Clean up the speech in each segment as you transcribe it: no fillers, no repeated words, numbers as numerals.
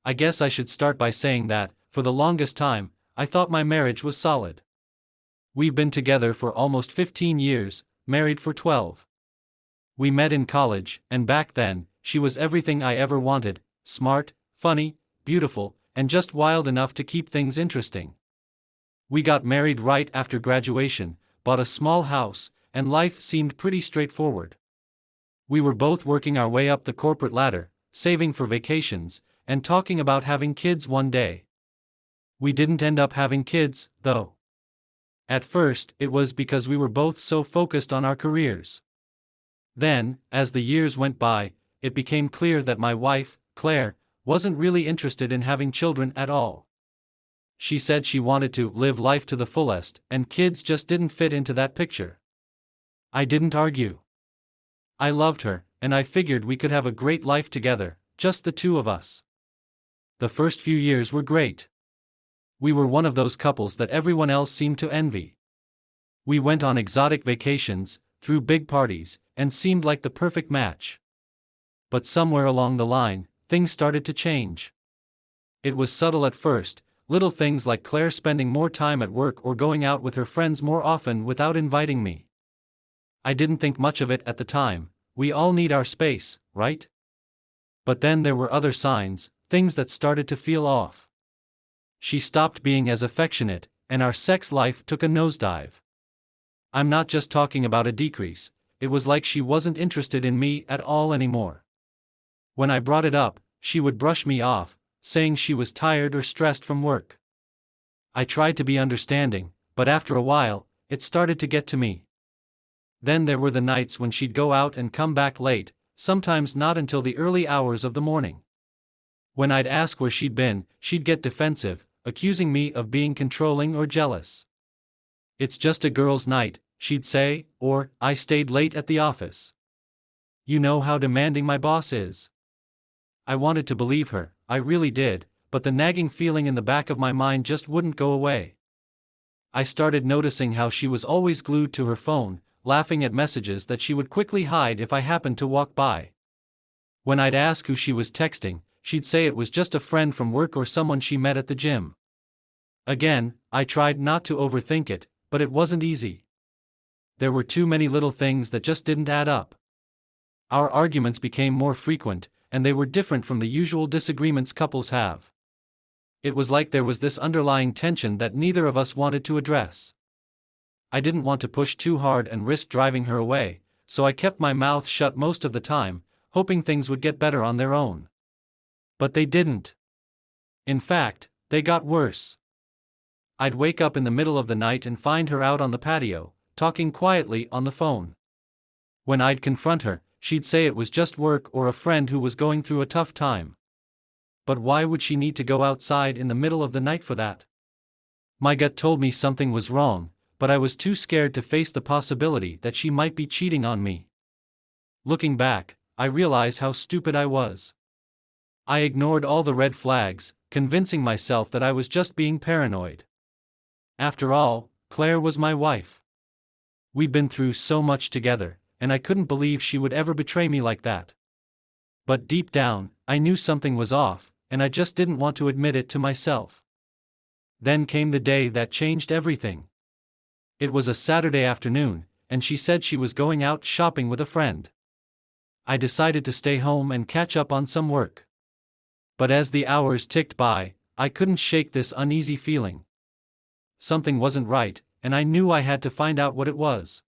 I guess I should start by saying that, for the longest time, I thought my marriage was solid. We've been together for almost 15 years, married for 12. We met in college, and back then, she was everything I ever wanted: smart, funny, beautiful, and just wild enough to keep things interesting. We got married right after graduation, bought a small house, and life seemed pretty straightforward. We were both working our way up the corporate ladder, saving for vacations, and talking about having kids one day. We didn't end up having kids, though. At first, it was because we were both so focused on our careers. Then, as the years went by, it became clear that my wife, Claire, wasn't really interested in having children at all. She said she wanted to live life to the fullest, and kids just didn't fit into that picture. I didn't argue. I loved her, and I figured we could have a great life together, just the two of us. The first few years were great. We were one of those couples that everyone else seemed to envy. We went on exotic vacations, threw big parties, and seemed like the perfect match. But somewhere along the line, things started to change. It was subtle at first, little things like Claire spending more time at work or going out with her friends more often without inviting me. I didn't think much of it at the time. We all need our space, right? But then there were other signs, things that started to feel off. She stopped being as affectionate, and our sex life took a nosedive. I'm not just talking about a decrease, it was like she wasn't interested in me at all anymore. When I brought it up, she would brush me off, saying she was tired or stressed from work. I tried to be understanding, but after a while, it started to get to me. Then there were the nights when she'd go out and come back late, sometimes not until the early hours of the morning. When I'd ask where she'd been, she'd get defensive, accusing me of being controlling or jealous. "It's just a girls' night," she'd say, or, "I stayed late at the office. You know how demanding my boss is." I wanted to believe her, I really did, but the nagging feeling in the back of my mind just wouldn't go away. I started noticing how she was always glued to her phone, laughing at messages that she would quickly hide if I happened to walk by. When I'd ask who she was texting, she'd say it was just a friend from work or someone she met at the gym. Again, I tried not to overthink it, but it wasn't easy. There were too many little things that just didn't add up. Our arguments became more frequent, and they were different from the usual disagreements couples have. It was like there was this underlying tension that neither of us wanted to address. I didn't want to push too hard and risk driving her away, so I kept my mouth shut most of the time, hoping things would get better on their own. But they didn't. In fact, they got worse. I'd wake up in the middle of the night and find her out on the patio, talking quietly on the phone. When I'd confront her, she'd say it was just work or a friend who was going through a tough time. But why would she need to go outside in the middle of the night for that? My gut told me something was wrong, but I was too scared to face the possibility that she might be cheating on me. Looking back, I realize how stupid I was. I ignored all the red flags, convincing myself that I was just being paranoid. After all, Claire was my wife. We'd been through so much together, and I couldn't believe she would ever betray me like that. But deep down, I knew something was off, and I just didn't want to admit it to myself. Then came the day that changed everything. It was a Saturday afternoon, and she said she was going out shopping with a friend. I decided to stay home and catch up on some work. But as the hours ticked by, I couldn't shake this uneasy feeling. Something wasn't right, and I knew I had to find out what it was.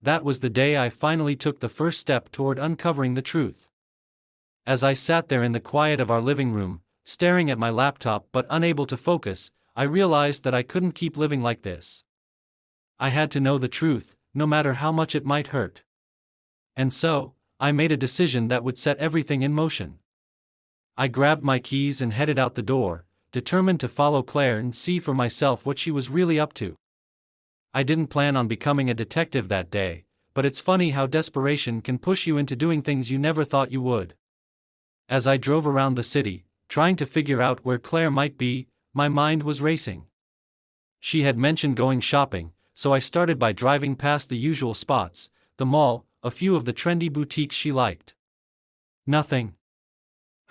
That was the day I finally took the first step toward uncovering the truth. As I sat there in the quiet of our living room, staring at my laptop but unable to focus, I realized that I couldn't keep living like this. I had to know the truth, no matter how much it might hurt. And so, I made a decision that would set everything in motion. I grabbed my keys and headed out the door, determined to follow Claire and see for myself what she was really up to. I didn't plan on becoming a detective that day, but it's funny how desperation can push you into doing things you never thought you would. As I drove around the city, trying to figure out where Claire might be, my mind was racing. She had mentioned going shopping, so I started by driving past the usual spots, the mall, a few of the trendy boutiques she liked. Nothing.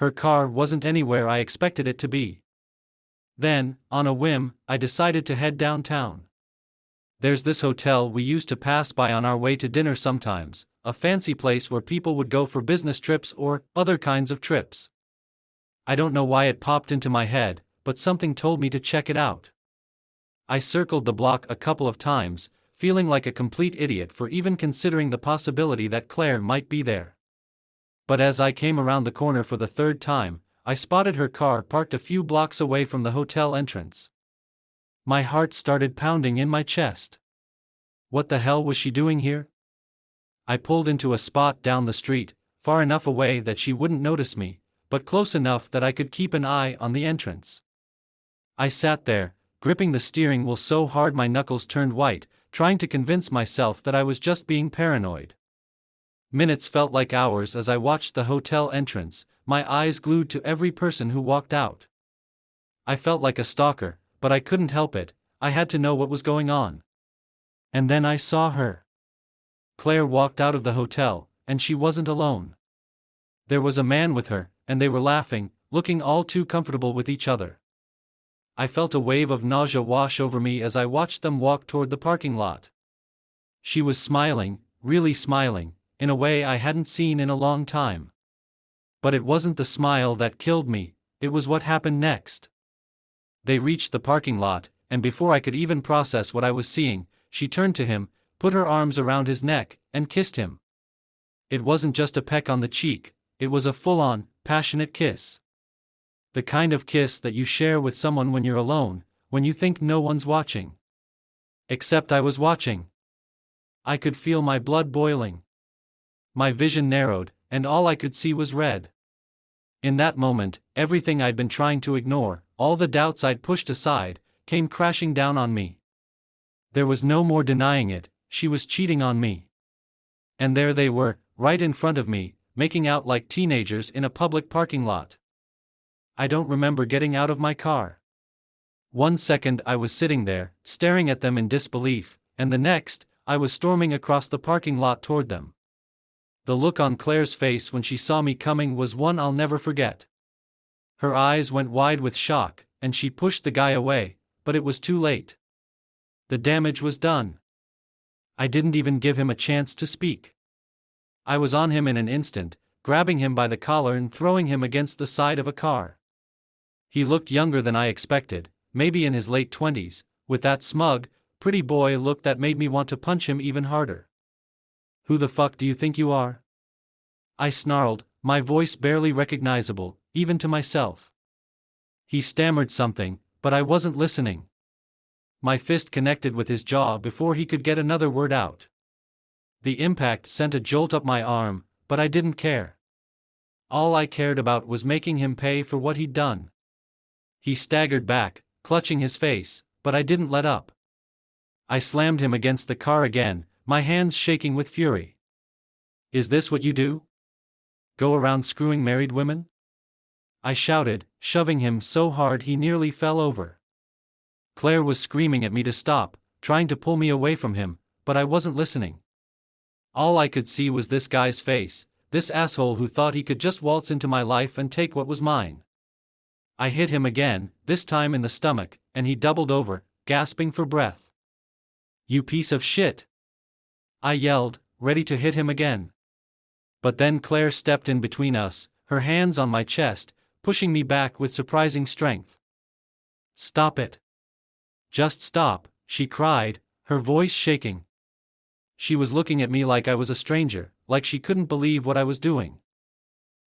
Her car wasn't anywhere I expected it to be. Then, on a whim, I decided to head downtown. There's this hotel we used to pass by on our way to dinner sometimes, a fancy place where people would go for business trips or other kinds of trips. I don't know why it popped into my head, but something told me to check it out. I circled the block a couple of times, feeling like a complete idiot for even considering the possibility that Claire might be there. But as I came around the corner for the third time, I spotted her car parked a few blocks away from the hotel entrance. My heart started pounding in my chest. What the hell was she doing here? I pulled into a spot down the street, far enough away that she wouldn't notice me, but close enough that I could keep an eye on the entrance. I sat there, gripping the steering wheel so hard my knuckles turned white, trying to convince myself that I was just being paranoid. Minutes felt like hours as I watched the hotel entrance, my eyes glued to every person who walked out. I felt like a stalker, but I couldn't help it, I had to know what was going on. And then I saw her. Claire walked out of the hotel, and she wasn't alone. There was a man with her, and they were laughing, looking all too comfortable with each other. I felt a wave of nausea wash over me as I watched them walk toward the parking lot. She was smiling, really smiling, in a way I hadn't seen in a long time. But it wasn't the smile that killed me, it was what happened next. They reached the parking lot, and before I could even process what I was seeing, she turned to him, put her arms around his neck, and kissed him. It wasn't just a peck on the cheek, it was a full-on, passionate kiss. The kind of kiss that you share with someone when you're alone, when you think no one's watching. Except I was watching. I could feel my blood boiling. My vision narrowed, and all I could see was red. In that moment, everything I'd been trying to ignore, all the doubts I'd pushed aside, came crashing down on me. There was no more denying it, she was cheating on me. And there they were, right in front of me, making out like teenagers in a public parking lot. I don't remember getting out of my car. 1 second I was sitting there, staring at them in disbelief, and the next, I was storming across the parking lot toward them. The look on Claire's face when she saw me coming was one I'll never forget. Her eyes went wide with shock, and she pushed the guy away, but it was too late. The damage was done. I didn't even give him a chance to speak. I was on him in an instant, grabbing him by the collar and throwing him against the side of a car. He looked younger than I expected, maybe in his late 20s, with that smug, pretty boy look that made me want to punch him even harder. "Who the fuck do you think you are?" I snarled, my voice barely recognizable, even to myself. He stammered something, but I wasn't listening. My fist connected with his jaw before he could get another word out. The impact sent a jolt up my arm, but I didn't care. All I cared about was making him pay for what he'd done. He staggered back, clutching his face, but I didn't let up. I slammed him against the car again, my hands shaking with fury. "Is this what you do? Go around screwing married women?" I shouted, shoving him so hard he nearly fell over. Claire was screaming at me to stop, trying to pull me away from him, but I wasn't listening. All I could see was this guy's face, this asshole who thought he could just waltz into my life and take what was mine. I hit him again, this time in the stomach, and he doubled over, gasping for breath. "You piece of shit!" I yelled, ready to hit him again. But then Claire stepped in between us, her hands on my chest, pushing me back with surprising strength. "Stop it! Just stop," she cried, her voice shaking. She was looking at me like I was a stranger, like she couldn't believe what I was doing.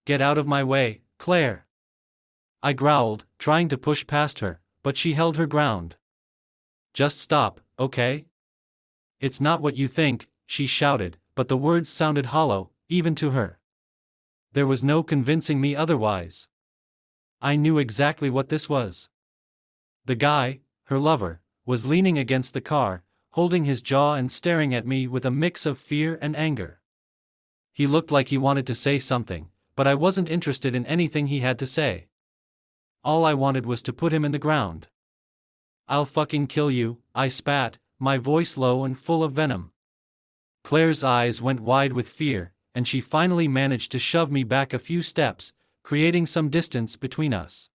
"Get out of my way, Claire!" I growled, trying to push past her, but she held her ground. "Just stop, okay?" "It's not what you think," she shouted, but the words sounded hollow, even to her. There was no convincing me otherwise. I knew exactly what this was. The guy, her lover, was leaning against the car, holding his jaw and staring at me with a mix of fear and anger. He looked like he wanted to say something, but I wasn't interested in anything he had to say. All I wanted was to put him in the ground. "I'll fucking kill you," I spat, my voice low and full of venom. Claire's eyes went wide with fear, and she finally managed to shove me back a few steps, creating some distance between us.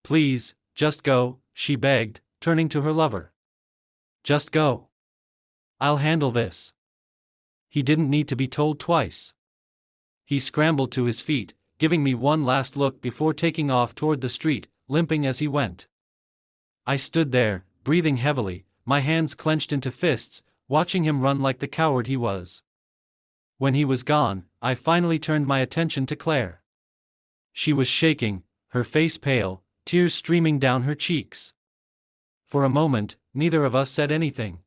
"Please, just go," she begged, turning to her lover. "Just go. I'll handle this." He didn't need to be told twice. He scrambled to his feet, giving me one last look before taking off toward the street, limping as he went. I stood there, breathing heavily, my hands clenched into fists, watching him run like the coward he was. When he was gone, I finally turned my attention to Claire. She was shaking, her face pale, tears streaming down her cheeks. For a moment, neither of us said anything.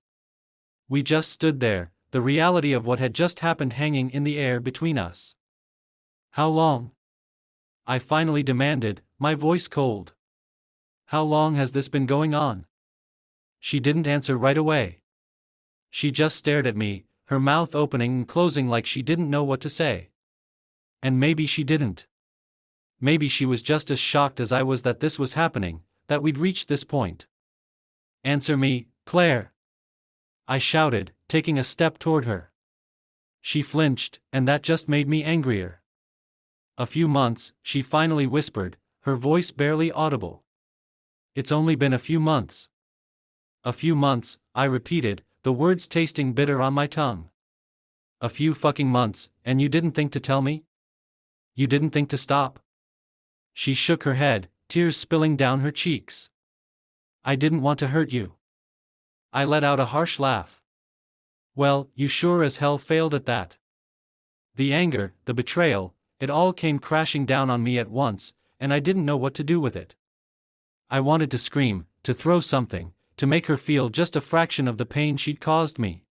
We just stood there, the reality of what had just happened hanging in the air between us. "How long?" I finally demanded, my voice cold. "How long has this been going on?" She didn't answer right away. She just stared at me, her mouth opening and closing like she didn't know what to say. And maybe she didn't. Maybe she was just as shocked as I was that this was happening, that we'd reached this point. "Answer me, Claire!" I shouted, taking a step toward her. She flinched, and that just made me angrier. "A few months," she finally whispered, her voice barely audible. "It's only been a few months." "A few months," I repeated, the words tasting bitter on my tongue. "A few fucking months, and you didn't think to tell me? You didn't think to stop?" She shook her head, tears spilling down her cheeks. "I didn't want to hurt you." I let out a harsh laugh. "Well, you sure as hell failed at that." The anger, the betrayal, it all came crashing down on me at once, and I didn't know what to do with it. I wanted to scream, to throw something, to make her feel just a fraction of the pain she'd caused me.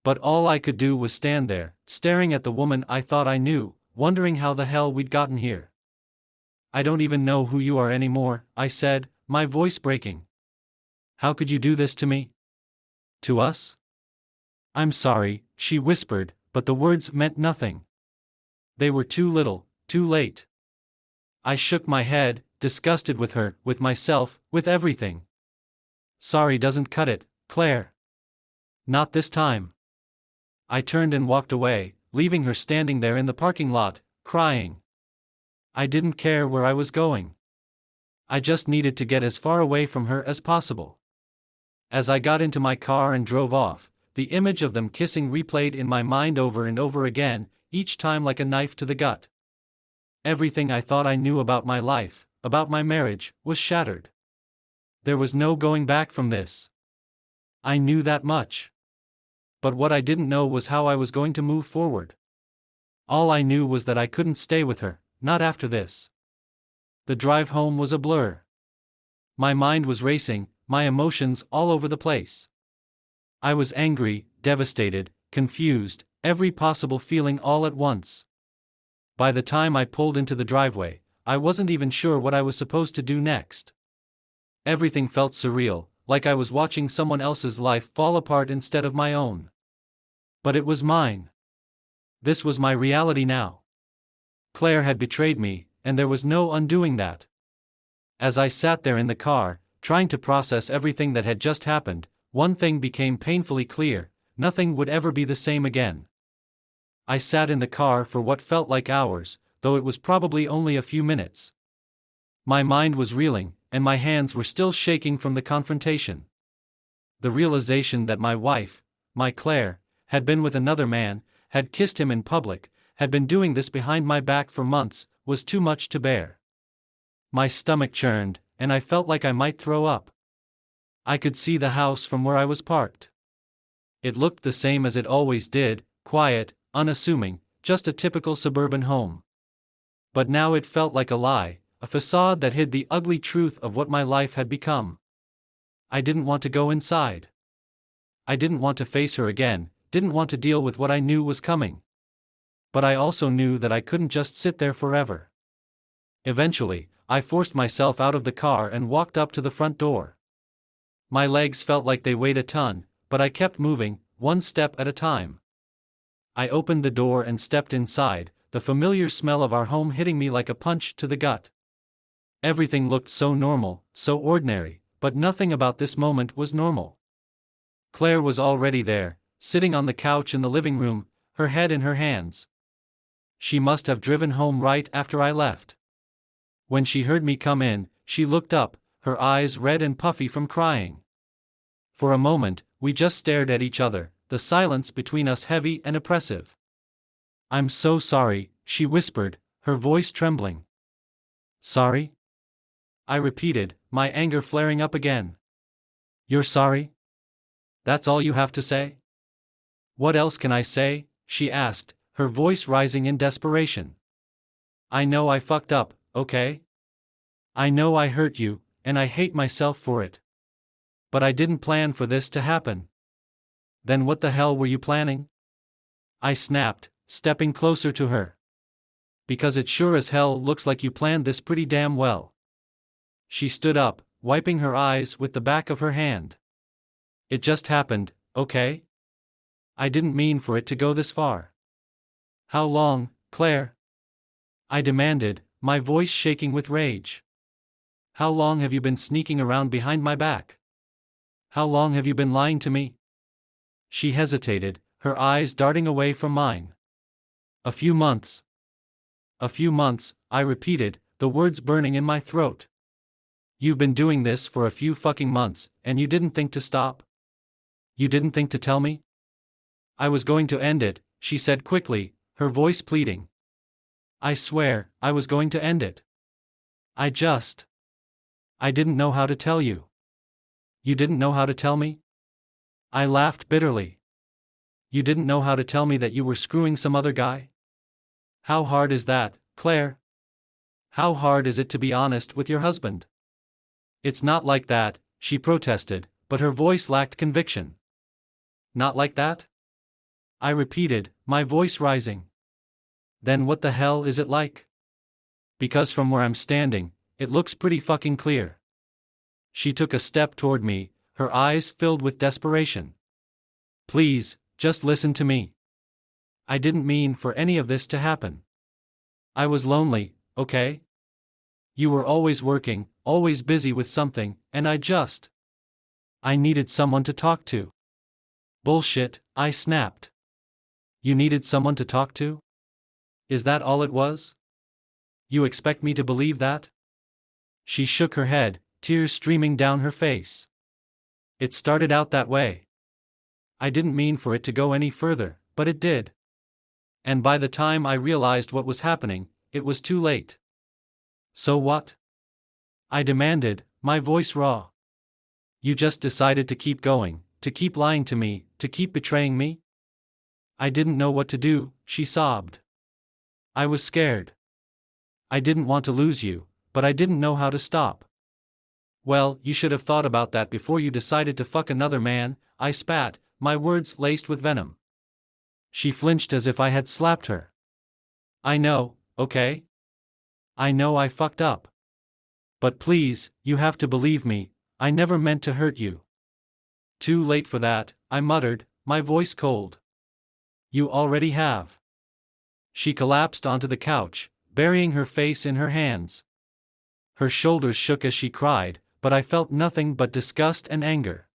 But all I could do was stand there, staring at the woman I thought I knew, wondering how the hell we'd gotten here. "I don't even know who you are anymore," I said, my voice breaking. "How could you do this to me? To us?" "I'm sorry," she whispered, but the words meant nothing. They were too little, too late. I shook my head, disgusted with her, with myself, with everything. "Sorry doesn't cut it, Claire. Not this time." I turned and walked away, leaving her standing there in the parking lot, crying. I didn't care where I was going. I just needed to get as far away from her as possible. As I got into my car and drove off, the image of them kissing replayed in my mind over and over again, each time like a knife to the gut. Everything I thought I knew about my life, about my marriage, was shattered. There was no going back from this. I knew that much. But what I didn't know was how I was going to move forward. All I knew was that I couldn't stay with her, not after this. The drive home was a blur. My mind was racing, my emotions all over the place. I was angry, devastated, confused, every possible feeling all at once. By the time I pulled into the driveway, I wasn't even sure what I was supposed to do next. Everything felt surreal, like I was watching someone else's life fall apart instead of my own. But it was mine. This was my reality now. Claire had betrayed me, and there was no undoing that. As I sat there in the car, trying to process everything that had just happened, one thing became painfully clear: nothing would ever be the same again. I sat in the car for what felt like hours, though it was probably only a few minutes. My mind was reeling, and my hands were still shaking from the confrontation. The realization that my wife, my Claire, had been with another man, had kissed him in public, had been doing this behind my back for months, was too much to bear. My stomach churned, and I felt like I might throw up. I could see the house from where I was parked. It looked the same as it always did, quiet, unassuming, just a typical suburban home. But now it felt like a lie, a facade that hid the ugly truth of what my life had become. I didn't want to go inside. I didn't want to face her again, didn't want to deal with what I knew was coming. But I also knew that I couldn't just sit there forever. Eventually, I forced myself out of the car and walked up to the front door. My legs felt like they weighed a ton, but I kept moving, one step at a time. I opened the door and stepped inside, the familiar smell of our home hitting me like a punch to the gut. Everything looked so normal, so ordinary, but nothing about this moment was normal. Claire was already there, sitting on the couch in the living room, her head in her hands. She must have driven home right after I left. When she heard me come in, she looked up, her eyes red and puffy from crying. For a moment, we just stared at each other, the silence between us heavy and oppressive. "I'm so sorry," she whispered, her voice trembling. "Sorry?" I repeated, my anger flaring up again. "You're sorry? That's all you have to say?" "What else can I say?" she asked, her voice rising in desperation. "I know I fucked up, okay? I know I hurt you, and I hate myself for it. But I didn't plan for this to happen." "Then what the hell were you planning?" I snapped, stepping closer to her. "Because it sure as hell looks like you planned this pretty damn well." She stood up, wiping her eyes with the back of her hand. "It just happened, okay? I didn't mean for it to go this far." "How long, Claire?" I demanded, my voice shaking with rage. "How long have you been sneaking around behind my back? How long have you been lying to me?" She hesitated, her eyes darting away from mine. "A few months." "A few months," I repeated, the words burning in my throat. "You've been doing this for a few fucking months, and you didn't think to stop? You didn't think to tell me?" "I was going to end it," she said quickly, her voice pleading. "I swear, I was going to end it. I didn't know how to tell you." "You didn't know how to tell me?" I laughed bitterly. "You didn't know how to tell me that you were screwing some other guy? How hard is that, Claire? How hard is it to be honest with your husband?" "It's not like that," she protested, but her voice lacked conviction. "Not like that?" I repeated, my voice rising. "Then what the hell is it like? Because from where I'm standing, it looks pretty fucking clear." She took a step toward me, her eyes filled with desperation. "Please, just listen to me. I didn't mean for any of this to happen. I was lonely, okay? You were always working, always busy with something, and I needed someone to talk to." "Bullshit," I snapped. "You needed someone to talk to? Is that all it was? You expect me to believe that?" She shook her head, tears streaming down her face. "It started out that way. I didn't mean for it to go any further, but it did. And by the time I realized what was happening, it was too late." "So what?" I demanded, my voice raw. "You just decided to keep going, to keep lying to me, to keep betraying me?" "I didn't know what to do," she sobbed. "I was scared. I didn't want to lose you, but I didn't know how to stop." "Well, you should have thought about that before you decided to fuck another man," I spat, my words laced with venom. She flinched as if I had slapped her. "I know, okay? I know I fucked up. But please, you have to believe me, I never meant to hurt you." "Too late for that," I muttered, my voice cold. "You already have." She collapsed onto the couch, burying her face in her hands. Her shoulders shook as she cried, but I felt nothing but disgust and anger.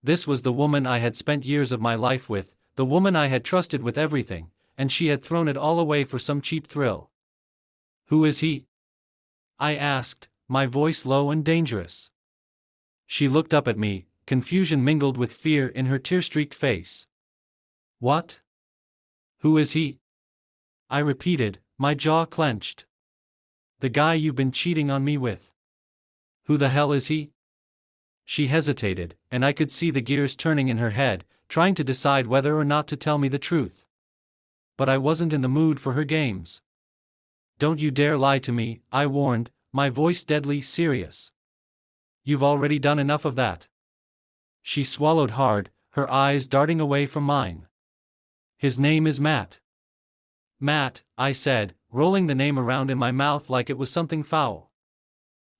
This was the woman I had spent years of my life with, the woman I had trusted with everything, and she had thrown it all away for some cheap thrill. "Who is he?" I asked, my voice low and dangerous. She looked up at me, confusion mingled with fear in her tear-streaked face. "What? Who is he?" I repeated, my jaw clenched. "The guy you've been cheating on me with. Who the hell is he?" She hesitated, and I could see the gears turning in her head, trying to decide whether or not to tell me the truth. But I wasn't in the mood for her games. "Don't you dare lie to me," I warned, my voice deadly serious. "You've already done enough of that." She swallowed hard, her eyes darting away from mine. "His name is Matt." "Matt," I said, rolling the name around in my mouth like it was something foul.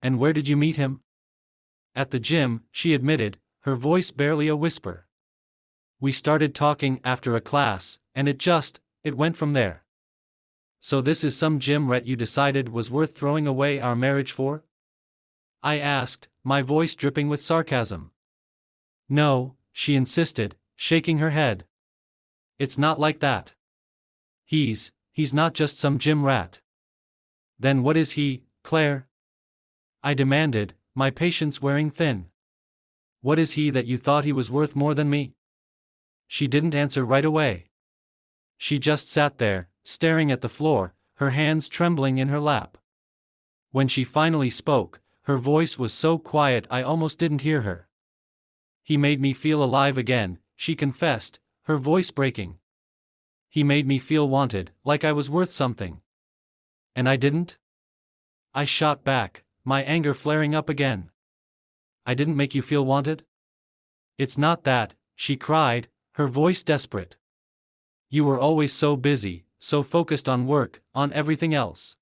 "And where did you meet him?" "At the gym," she admitted, her voice barely a whisper. "We started talking after a class, and it went from there." "So this is some gym rat you decided was worth throwing away our marriage for?" I asked, my voice dripping with sarcasm. "No," she insisted, shaking her head. "It's not like that. He's He's not just some gym rat. Then what is he, Claire? I demanded, my patience wearing thin. What is he that you thought he was worth more than me? She didn't answer right away. She just sat there, staring at the floor, her hands trembling in her lap. When she finally spoke, her voice was so quiet I almost didn't hear her. He made me feel alive again, she confessed, her voice breaking. He made me feel wanted, like I was worth something. And I didn't? I shot back, my anger flaring up again. I didn't make you feel wanted? It's not that, she cried, her voice desperate. You were always so busy, so focused on work, on everything else.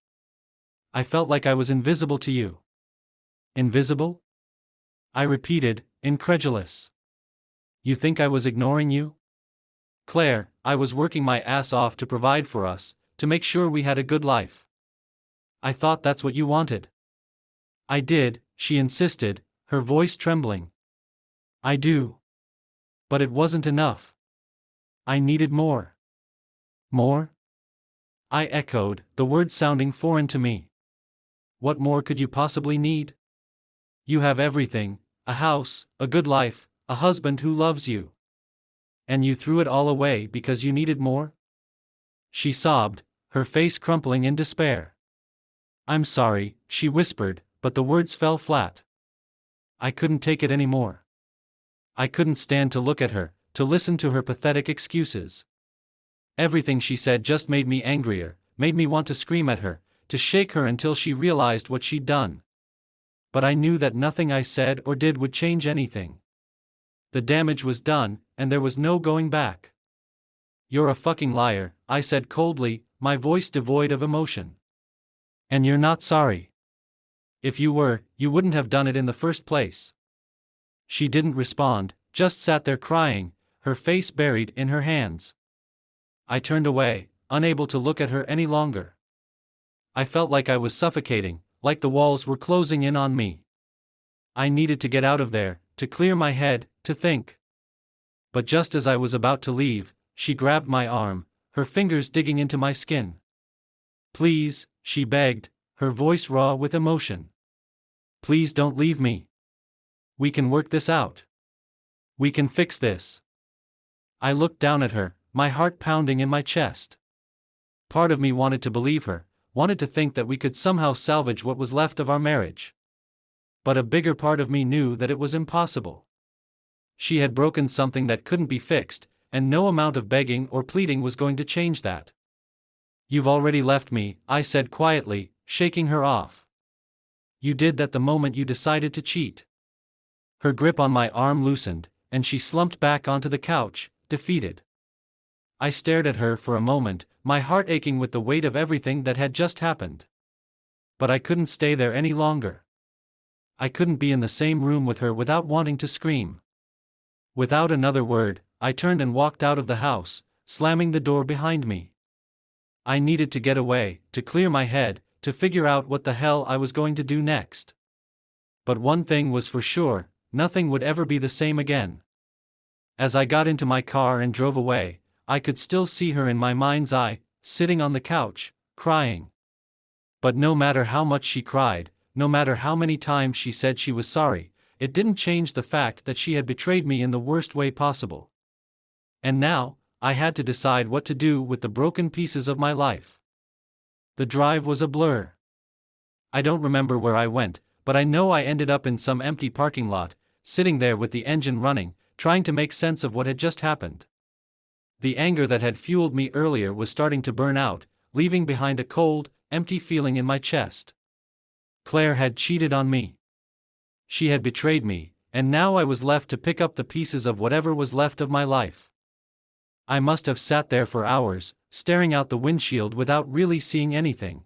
I felt like I was invisible to you. Invisible? I repeated, incredulous. You think I was ignoring you? Claire, I was working my ass off to provide for us, to make sure we had a good life. I thought that's what you wanted. I did, she insisted, her voice trembling. I do. But it wasn't enough. I needed more. More? I echoed, the words sounding foreign to me. What more could you possibly need? You have everything, a house, a good life, a husband who loves you. And you threw it all away because you needed more? She sobbed, her face crumpling in despair. I'm sorry, she whispered, but the words fell flat. I couldn't take it anymore. I couldn't stand to look at her, to listen to her pathetic excuses. Everything she said just made me angrier, made me want to scream at her, to shake her until she realized what she'd done. But I knew that nothing I said or did would change anything. The damage was done, and there was no going back. You're a fucking liar, I said coldly, my voice devoid of emotion. And you're not sorry. If you were, you wouldn't have done it in the first place. She didn't respond, just sat there crying, her face buried in her hands. I turned away, unable to look at her any longer. I felt like I was suffocating, like the walls were closing in on me. I needed to get out of there, to clear my head, to think. But just as I was about to leave, she grabbed my arm, her fingers digging into my skin. Please, she begged, her voice raw with emotion. Please don't leave me. We can work this out. We can fix this. I looked down at her, my heart pounding in my chest. Part of me wanted to believe her, wanted to think that we could somehow salvage what was left of our marriage. But a bigger part of me knew that it was impossible. She had broken something that couldn't be fixed, and no amount of begging or pleading was going to change that. You've already left me, I said quietly, shaking her off. You did that the moment you decided to cheat. Her grip on my arm loosened, and she slumped back onto the couch, defeated. I stared at her for a moment, my heart aching with the weight of everything that had just happened. But I couldn't stay there any longer. I couldn't be in the same room with her without wanting to scream. Without another word, I turned and walked out of the house, slamming the door behind me. I needed to get away, to clear my head, to figure out what the hell I was going to do next. But one thing was for sure, nothing would ever be the same again. As I got into my car and drove away, I could still see her in my mind's eye, sitting on the couch, crying. But no matter how much she cried, no matter how many times she said she was sorry, it didn't change the fact that she had betrayed me in the worst way possible. And now, I had to decide what to do with the broken pieces of my life. The drive was a blur. I don't remember where I went, but I know I ended up in some empty parking lot, sitting there with the engine running, trying to make sense of what had just happened. The anger that had fueled me earlier was starting to burn out, leaving behind a cold, empty feeling in my chest. Claire had cheated on me. She had betrayed me, and now I was left to pick up the pieces of whatever was left of my life. I must have sat there for hours, staring out the windshield without really seeing anything.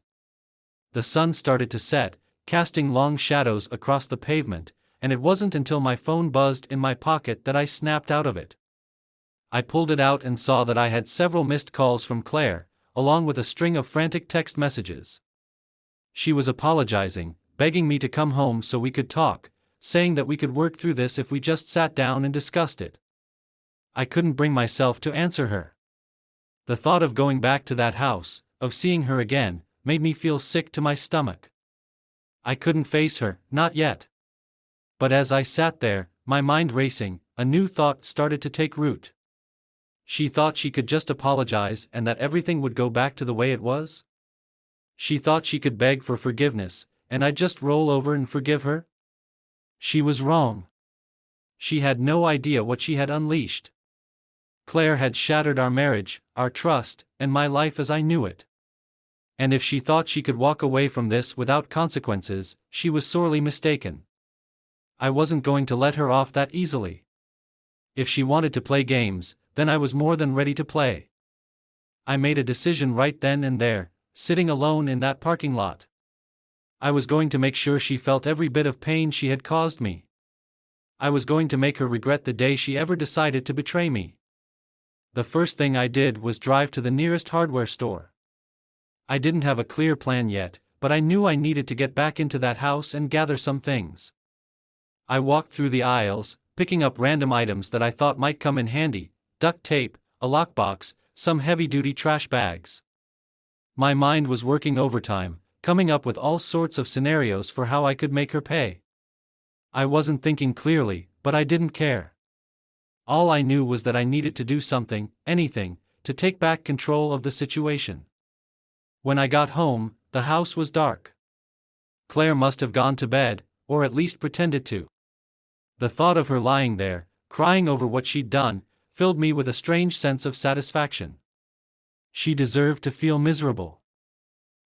The sun started to set, casting long shadows across the pavement, and it wasn't until my phone buzzed in my pocket that I snapped out of it. I pulled it out and saw that I had several missed calls from Claire, along with a string of frantic text messages. She was apologizing, begging me to come home so we could talk, saying that we could work through this if we just sat down and discussed it. I couldn't bring myself to answer her. The thought of going back to that house, of seeing her again, made me feel sick to my stomach. I couldn't face her, not yet. But as I sat there, my mind racing, a new thought started to take root. She thought she could just apologize and that everything would go back to the way it was? She thought she could beg for forgiveness, and I'd just roll over and forgive her? She was wrong. She had no idea what she had unleashed. Claire had shattered our marriage, our trust, and my life as I knew it. And if she thought she could walk away from this without consequences, she was sorely mistaken. I wasn't going to let her off that easily. If she wanted to play games, then I was more than ready to play. I made a decision right then and there, sitting alone in that parking lot. I was going to make sure she felt every bit of pain she had caused me. I was going to make her regret the day she ever decided to betray me. The first thing I did was drive to the nearest hardware store. I didn't have a clear plan yet, but I knew I needed to get back into that house and gather some things. I walked through the aisles, picking up random items that I thought might come in handy: duct tape, a lockbox, some heavy-duty trash bags. My mind was working overtime, coming up with all sorts of scenarios for how I could make her pay. I wasn't thinking clearly, but I didn't care. All I knew was that I needed to do something, anything, to take back control of the situation. When I got home, the house was dark. Claire must have gone to bed, or at least pretended to. The thought of her lying there, crying over what she'd done, filled me with a strange sense of satisfaction. She deserved to feel miserable.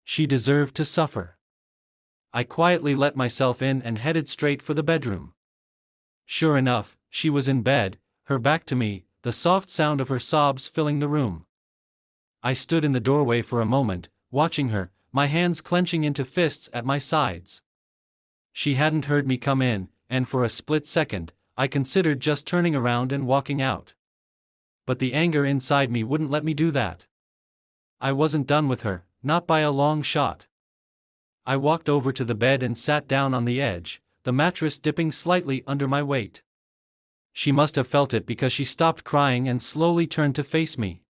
She deserved to suffer. I quietly let myself in and headed straight for the bedroom. Sure enough, she was in bed, her back to me, the soft sound of her sobs filling the room. I stood in the doorway for a moment, watching her, my hands clenching into fists at my sides. She hadn't heard me come in, and for a split second, I considered just turning around and walking out. But the anger inside me wouldn't let me do that. I wasn't done with her, not by a long shot. I walked over to the bed and sat down on the edge, the mattress dipping slightly under my weight. She must have felt it because she stopped crying and slowly turned to face me.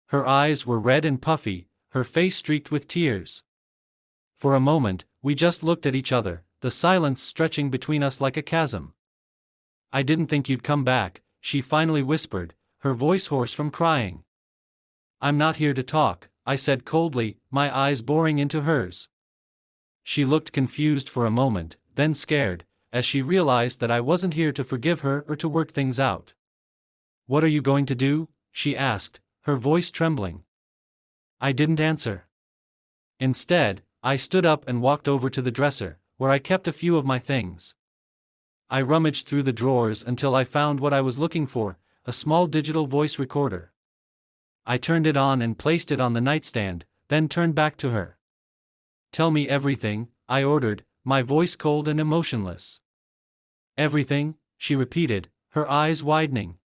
Her eyes were red and puffy, her face streaked with tears. For a moment, we just looked at each other, the silence stretching between us like a chasm. "I didn't think you'd come back," she finally whispered, her voice hoarse from crying. "I'm not here to talk," I said coldly, my eyes boring into hers. She looked confused for a moment, then scared, as she realized that I wasn't here to forgive her or to work things out. "What are you going to do?" she asked, her voice trembling. I didn't answer. Instead, I stood up and walked over to the dresser, where I kept a few of my things. I rummaged through the drawers until I found what I was looking for, a small digital voice recorder. I turned it on and placed it on the nightstand, then turned back to her. "Tell me everything," I ordered, my voice cold and emotionless. "Everything," she repeated, her eyes widening.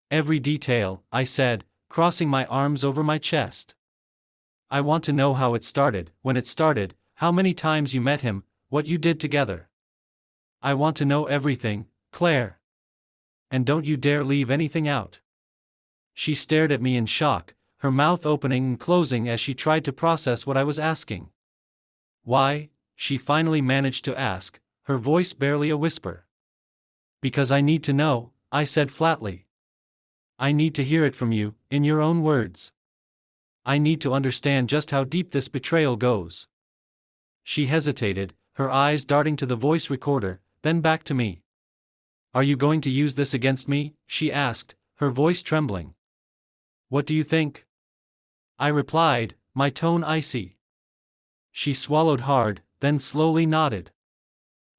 "Every detail," I said, crossing my arms over my chest. "I want to know how it started, when it started, how many times you met him, what you did together. I want to know everything, Claire. And don't you dare leave anything out." She stared at me in shock, her mouth opening and closing as she tried to process what I was asking. "Why?" she finally managed to ask, her voice barely a whisper. "Because I need to know," I said flatly. "I need to hear it from you, in your own words. I need to understand just how deep this betrayal goes." She hesitated, her eyes darting to the voice recorder, then back to me. "Are you going to use this against me?" she asked, her voice trembling. "What do you think?" I replied, my tone icy. She swallowed hard, then slowly nodded.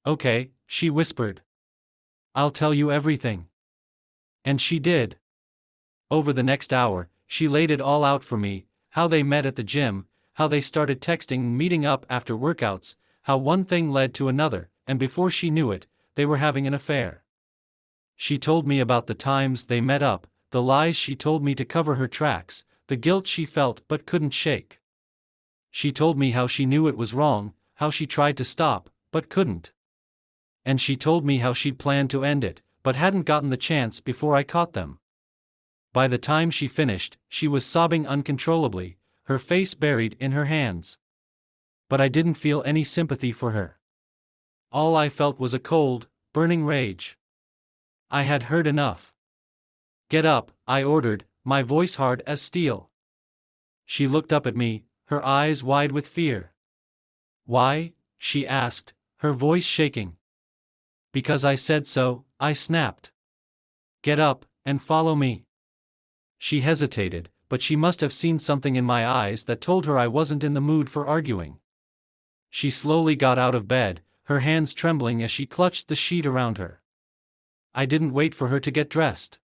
"Okay," she whispered. "I'll tell you everything." And she did. Over the next hour, she laid it all out for me, how they met at the gym, how they started texting and meeting up after workouts, how one thing led to another, and before she knew it, they were having an affair. She told me about the times they met up, the lies she told me to cover her tracks, the guilt she felt but couldn't shake. She told me how she knew it was wrong, how she tried to stop, but couldn't. And she told me how she'd planned to end it, but hadn't gotten the chance before I caught them. By the time she finished, she was sobbing uncontrollably, her face buried in her hands. But I didn't feel any sympathy for her. All I felt was a cold, burning rage. I had heard enough. "Get up," I ordered, my voice hard as steel. She looked up at me, her eyes wide with fear. "Why?" she asked, her voice shaking. "Because I said so," I snapped. "Get up, and follow me." She hesitated, but she must have seen something in my eyes that told her I wasn't in the mood for arguing. She slowly got out of bed, her hands trembling as she clutched the sheet around her. I didn't wait for her to get dressed.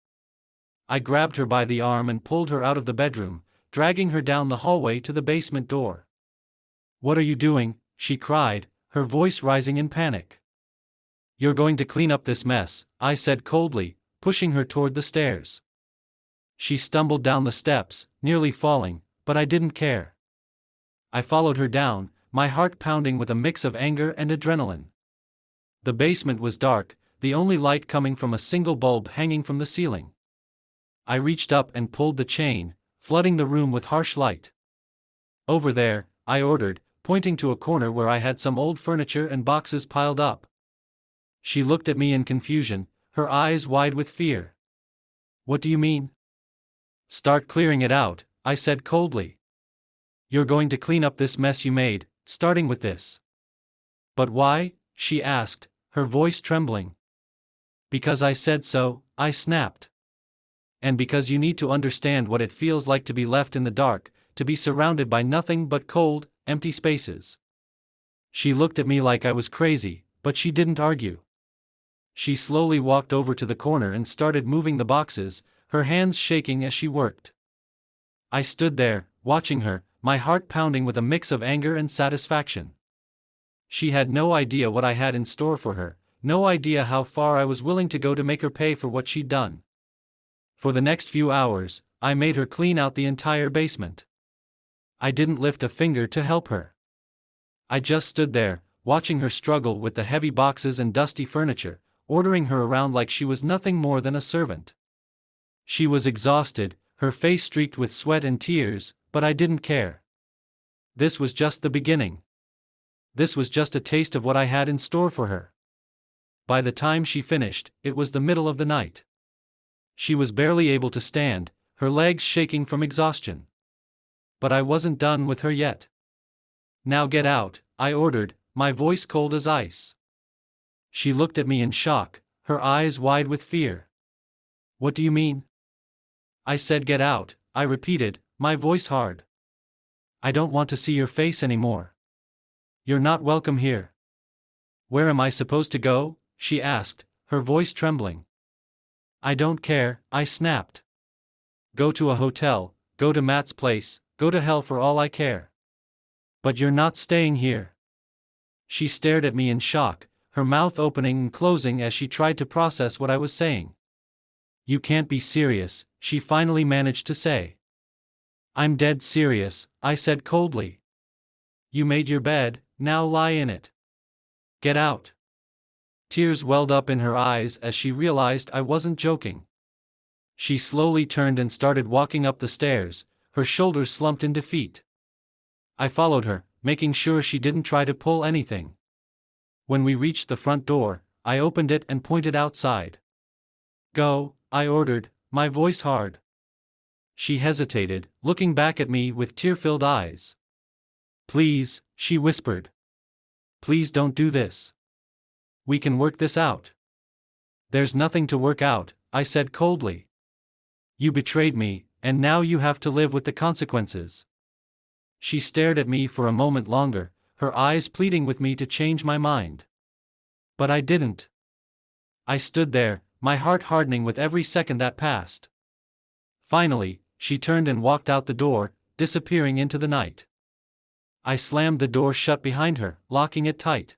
I grabbed her by the arm and pulled her out of the bedroom, dragging her down the hallway to the basement door. "What are you doing?" she cried, her voice rising in panic. "You're going to clean up this mess," I said coldly, pushing her toward the stairs. She stumbled down the steps, nearly falling, but I didn't care. I followed her down, my heart pounding with a mix of anger and adrenaline. The basement was dark, the only light coming from a single bulb hanging from the ceiling. I reached up and pulled the chain, flooding the room with harsh light. "Over there," I ordered, pointing to a corner where I had some old furniture and boxes piled up. She looked at me in confusion, her eyes wide with fear. "What do you mean?" "Start clearing it out," I said coldly. "You're going to clean up this mess you made, starting with this." "But why?" she asked, her voice trembling. "Because I said so," I snapped. "And because you need to understand what it feels like to be left in the dark, to be surrounded by nothing but cold, empty spaces." She looked at me like I was crazy, but she didn't argue. She slowly walked over to the corner and started moving the boxes, her hands shaking as she worked. I stood there, watching her, my heart pounding with a mix of anger and satisfaction. She had no idea what I had in store for her, no idea how far I was willing to go to make her pay for what she'd done. For the next few hours, I made her clean out the entire basement. I didn't lift a finger to help her. I just stood there, watching her struggle with the heavy boxes and dusty furniture, ordering her around like she was nothing more than a servant. She was exhausted, her face streaked with sweat and tears, but I didn't care. This was just the beginning. This was just a taste of what I had in store for her. By the time she finished, it was the middle of the night. She was barely able to stand, her legs shaking from exhaustion. But I wasn't done with her yet. "Now get out," I ordered, my voice cold as ice. She looked at me in shock, her eyes wide with fear. "What do you mean?" "I said get out," I repeated, my voice hard. "I don't want to see your face anymore. You're not welcome here." "Where am I supposed to go?" she asked, her voice trembling. "I don't care," I snapped. "Go to a hotel, go to Matt's place, go to hell for all I care. But you're not staying here." She stared at me in shock, her mouth opening and closing as she tried to process what I was saying. "You can't be serious," she finally managed to say. "I'm dead serious," I said coldly. "You made your bed, now lie in it. Get out." Tears welled up in her eyes as she realized I wasn't joking. She slowly turned and started walking up the stairs, her shoulders slumped in defeat. I followed her, making sure she didn't try to pull anything. When we reached the front door, I opened it and pointed outside. "Go," I ordered, my voice hard. She hesitated, looking back at me with tear-filled eyes. "Please," she whispered. "Please don't do this. We can work this out." "There's nothing to work out," I said coldly. "You betrayed me, and now you have to live with the consequences." She stared at me for a moment longer, her eyes pleading with me to change my mind. But I didn't. I stood there, my heart hardening with every second that passed. Finally, she turned and walked out the door, disappearing into the night. I slammed the door shut behind her, locking it tight.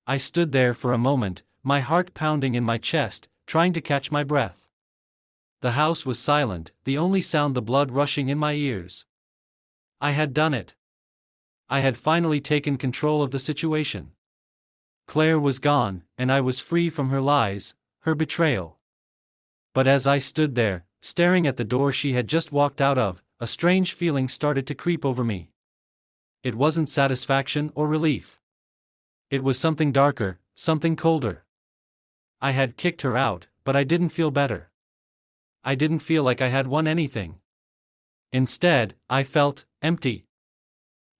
I stood there for a moment, my heart pounding in my chest, trying to catch my breath. The house was silent, the only sound the blood rushing in my ears. I had done it. I had finally taken control of the situation. Claire was gone, and I was free from her lies, her betrayal. But as I stood there, staring at the door she had just walked out of, a strange feeling started to creep over me. It wasn't satisfaction or relief. It was something darker, something colder. I had kicked her out, but I didn't feel better. I didn't feel like I had won anything. Instead, I felt empty.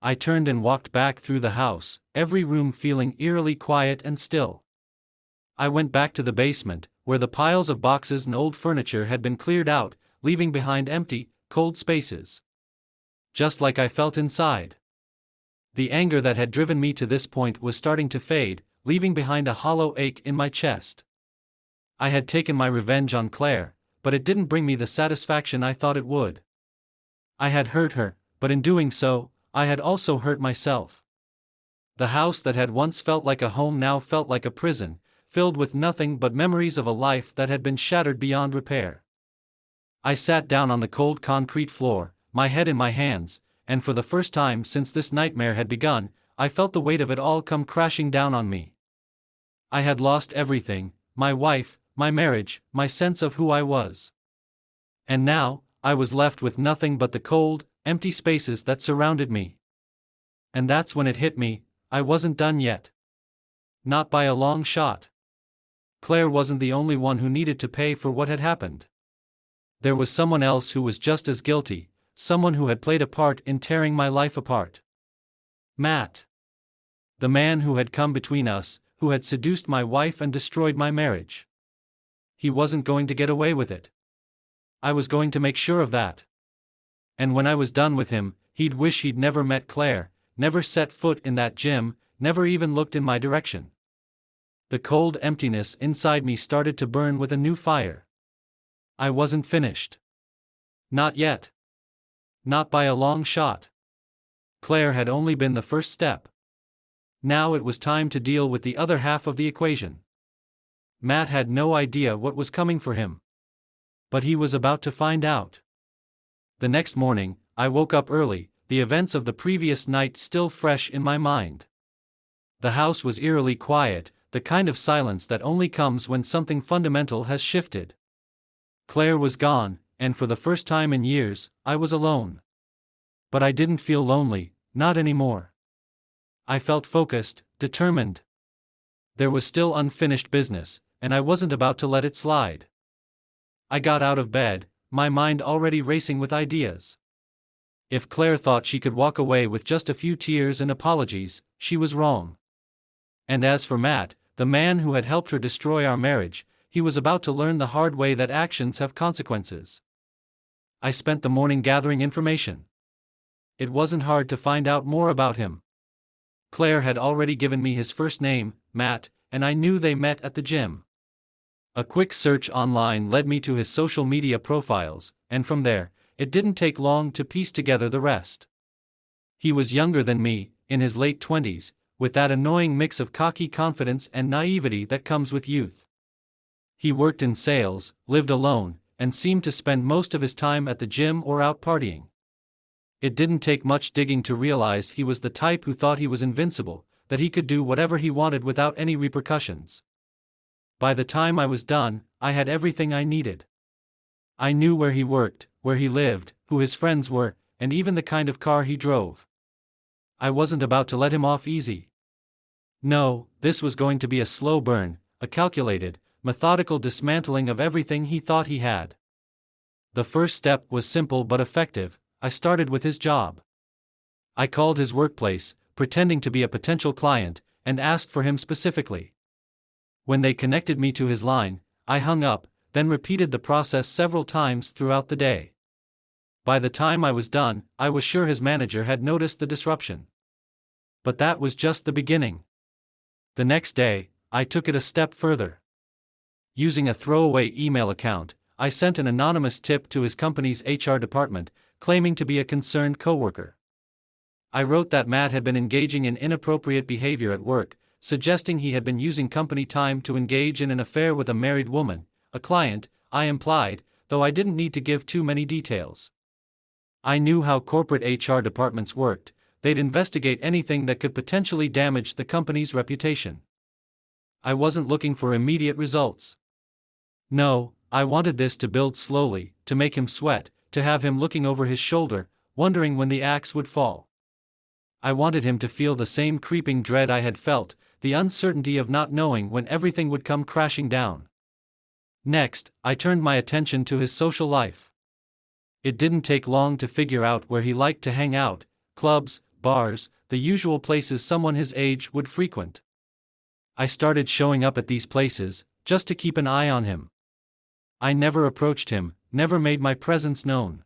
I turned and walked back through the house, every room feeling eerily quiet and still. I went back to the basement, where the piles of boxes and old furniture had been cleared out, leaving behind empty, cold spaces. Just like I felt inside. The anger that had driven me to this point was starting to fade, leaving behind a hollow ache in my chest. I had taken my revenge on Claire, but it didn't bring me the satisfaction I thought it would. I had hurt her, but in doing so, I had also hurt myself. The house that had once felt like a home now felt like a prison, filled with nothing but memories of a life that had been shattered beyond repair. I sat down on the cold concrete floor, my head in my hands, and for the first time since this nightmare had begun, I felt the weight of it all come crashing down on me. I had lost everything, my wife, my marriage, my sense of who I was. And now, I was left with nothing but the cold, empty spaces that surrounded me. And that's when it hit me, I wasn't done yet. Not by a long shot. Claire wasn't the only one who needed to pay for what had happened. There was someone else who was just as guilty, someone who had played a part in tearing my life apart. Matt. The man who had come between us, who had seduced my wife and destroyed my marriage. He wasn't going to get away with it. I was going to make sure of that. And when I was done with him, he'd wish he'd never met Claire, never set foot in that gym, never even looked in my direction. The cold emptiness inside me started to burn with a new fire. I wasn't finished. Not yet. Not by a long shot. Claire had only been the first step. Now it was time to deal with the other half of the equation. Matt had no idea what was coming for him. But he was about to find out. The next morning, I woke up early, the events of the previous night still fresh in my mind. The house was eerily quiet, the kind of silence that only comes when something fundamental has shifted. Claire was gone, and for the first time in years, I was alone. But I didn't feel lonely, not anymore. I felt focused, determined. There was still unfinished business, and I wasn't about to let it slide. I got out of bed, my mind already racing with ideas. If Claire thought she could walk away with just a few tears and apologies, she was wrong. And as for Matt, the man who had helped her destroy our marriage, he was about to learn the hard way that actions have consequences. I spent the morning gathering information. It wasn't hard to find out more about him. Claire had already given me his first name, Matt, and I knew they met at the gym. A quick search online led me to his social media profiles, and from there, it didn't take long to piece together the rest. He was younger than me, in his late 20s, with that annoying mix of cocky confidence and naivety that comes with youth. He worked in sales, lived alone, and seemed to spend most of his time at the gym or out partying. It didn't take much digging to realize he was the type who thought he was invincible, that he could do whatever he wanted without any repercussions. By the time I was done, I had everything I needed. I knew where he worked, where he lived, who his friends were, and even the kind of car he drove. I wasn't about to let him off easy. No, this was going to be a slow burn, a calculated, methodical dismantling of everything he thought he had. The first step was simple but effective. I started with his job. I called his workplace, pretending to be a potential client, and asked for him specifically. When they connected me to his line, I hung up, then repeated the process several times throughout the day. By the time I was done, I was sure his manager had noticed the disruption. But that was just the beginning. The next day, I took it a step further. Using a throwaway email account, I sent an anonymous tip to his company's HR department, claiming to be a concerned coworker. I wrote that Matt had been engaging in inappropriate behavior at work, suggesting he had been using company time to engage in an affair with a married woman, a client, I implied, though I didn't need to give too many details. I knew how corporate HR departments worked. They'd investigate anything that could potentially damage the company's reputation. I wasn't looking for immediate results. No, I wanted this to build slowly, to make him sweat, to have him looking over his shoulder, wondering when the axe would fall. I wanted him to feel the same creeping dread I had felt, the uncertainty of not knowing when everything would come crashing down. Next, I turned my attention to his social life. It didn't take long to figure out where he liked to hang out: clubs, bars, the usual places someone his age would frequent. I started showing up at these places, just to keep an eye on him. I never approached him, never made my presence known.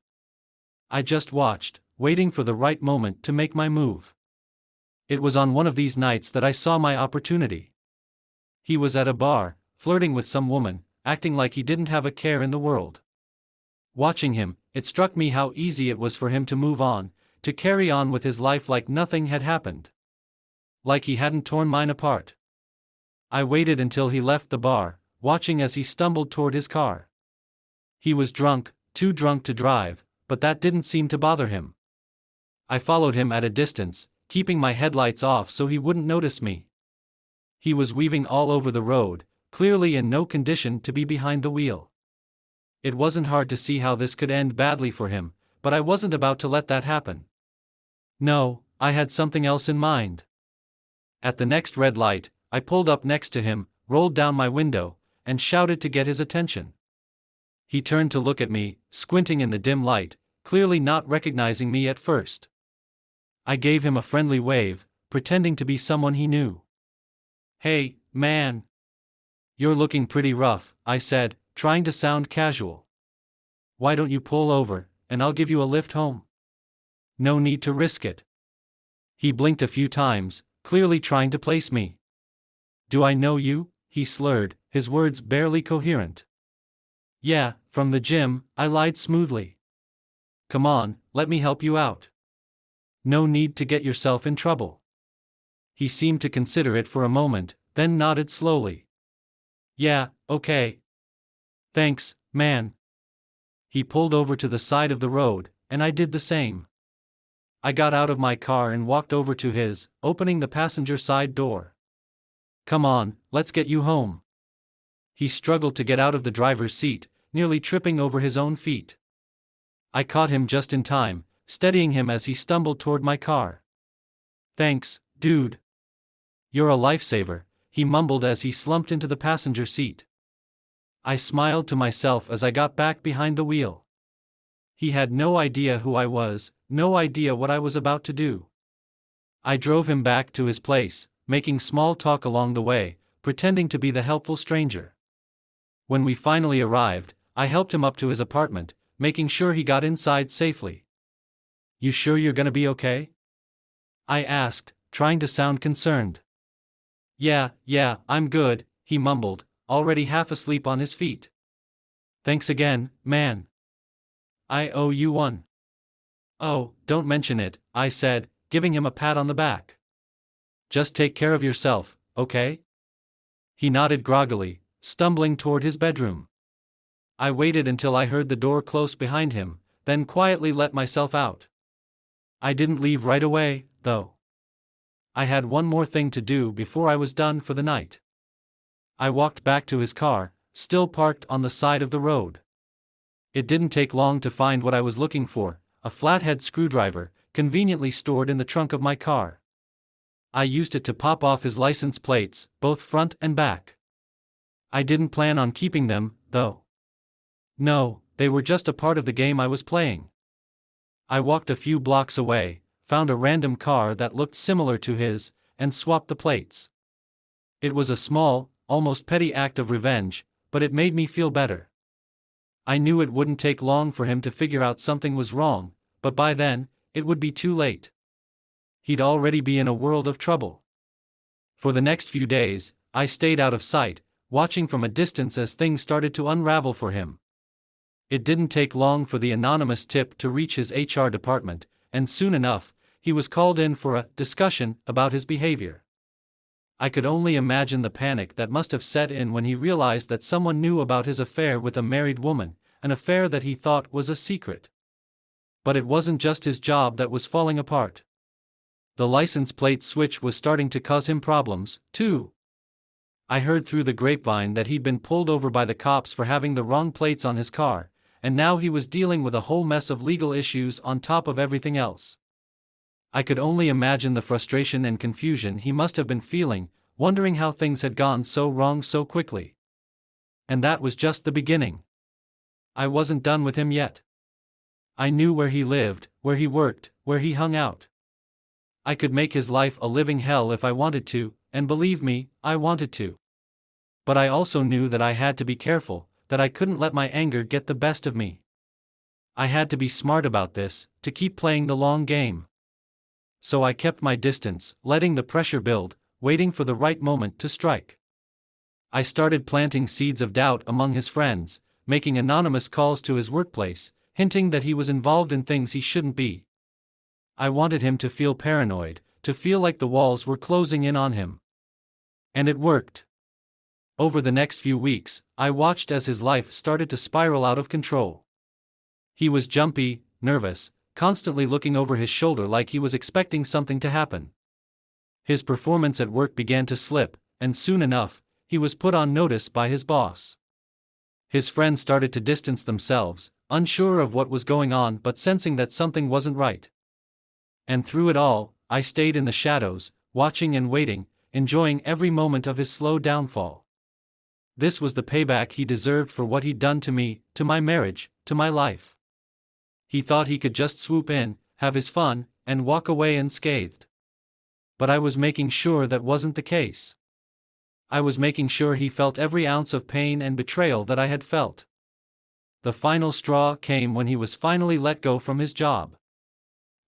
I just watched, waiting for the right moment to make my move. It was on one of these nights that I saw my opportunity. He was at a bar, flirting with some woman, acting like he didn't have a care in the world. Watching him, it struck me how easy it was for him to move on, to carry on with his life like nothing had happened. Like he hadn't torn mine apart. I waited until he left the bar, watching as he stumbled toward his car. He was drunk, too drunk to drive, but that didn't seem to bother him. I followed him at a distance, keeping my headlights off so he wouldn't notice me. He was weaving all over the road, clearly in no condition to be behind the wheel. It wasn't hard to see how this could end badly for him, but I wasn't about to let that happen. No, I had something else in mind. At the next red light, I pulled up next to him, rolled down my window, and shouted to get his attention. He turned to look at me, squinting in the dim light, clearly not recognizing me at first. I gave him a friendly wave, pretending to be someone he knew. "Hey, man. You're looking pretty rough," I said, trying to sound casual. "Why don't you pull over, and I'll give you a lift home?" "No need to risk it." He blinked a few times, clearly trying to place me. "Do I know you?" he slurred, his words barely coherent. "Yeah, from the gym," I lied smoothly. "Come on, let me help you out. No need to get yourself in trouble." He seemed to consider it for a moment, then nodded slowly. "Yeah, okay. Thanks, man." He pulled over to the side of the road, and I did the same. I got out of my car and walked over to his, opening the passenger side door. "Come on, let's get you home." He struggled to get out of the driver's seat, nearly tripping over his own feet. I caught him just in time, steadying him as he stumbled toward my car. "Thanks, dude. You're a lifesaver," he mumbled as he slumped into the passenger seat. I smiled to myself as I got back behind the wheel. He had no idea who I was, no idea what I was about to do. I drove him back to his place, making small talk along the way, pretending to be the helpful stranger. When we finally arrived, I helped him up to his apartment, making sure he got inside safely. "You sure you're gonna be okay?" I asked, trying to sound concerned. Yeah, I'm good," he mumbled, already half asleep on his feet. "Thanks again, man. I owe you one." "Oh, don't mention it," I said, giving him a pat on the back. "Just take care of yourself, okay?" He nodded groggily, stumbling toward his bedroom. I waited until I heard the door close behind him, then quietly let myself out. I didn't leave right away, though. I had one more thing to do before I was done for the night. I walked back to his car, still parked on the side of the road. It didn't take long to find what I was looking for: a flathead screwdriver, conveniently stored in the trunk of my car. I used it to pop off his license plates, both front and back. I didn't plan on keeping them, though. No, they were just a part of the game I was playing. I walked a few blocks away, found a random car that looked similar to his, and swapped the plates. It was a small, almost petty act of revenge, but it made me feel better. I knew it wouldn't take long for him to figure out something was wrong, but by then, it would be too late. He'd already be in a world of trouble. For the next few days, I stayed out of sight, watching from a distance as things started to unravel for him. It didn't take long for the anonymous tip to reach his HR department, and soon enough, he was called in for a discussion about his behavior. I could only imagine the panic that must have set in when he realized that someone knew about his affair with a married woman, an affair that he thought was a secret. But it wasn't just his job that was falling apart. The license plate switch was starting to cause him problems, too. I heard through the grapevine that he'd been pulled over by the cops for having the wrong plates on his car, and now he was dealing with a whole mess of legal issues on top of everything else. I could only imagine the frustration and confusion he must have been feeling, wondering how things had gone so wrong so quickly. And that was just the beginning. I wasn't done with him yet. I knew where he lived, where he worked, where he hung out. I could make his life a living hell if I wanted to, and believe me, I wanted to. But I also knew that I had to be careful, that I couldn't let my anger get the best of me. I had to be smart about this, to keep playing the long game. So I kept my distance, letting the pressure build, waiting for the right moment to strike. I started planting seeds of doubt among his friends, making anonymous calls to his workplace, hinting that he was involved in things he shouldn't be. I wanted him to feel paranoid, to feel like the walls were closing in on him. And it worked. Over the next few weeks, I watched as his life started to spiral out of control. He was jumpy, nervous, constantly looking over his shoulder like he was expecting something to happen. His performance at work began to slip, and soon enough, he was put on notice by his boss. His friends started to distance themselves, unsure of what was going on but sensing that something wasn't right. And through it all, I stayed in the shadows, watching and waiting, enjoying every moment of his slow downfall. This was the payback he deserved for what he'd done to me, to my marriage, to my life. He thought he could just swoop in, have his fun, and walk away unscathed. But I was making sure that wasn't the case. I was making sure he felt every ounce of pain and betrayal that I had felt. The final straw came when he was finally let go from his job.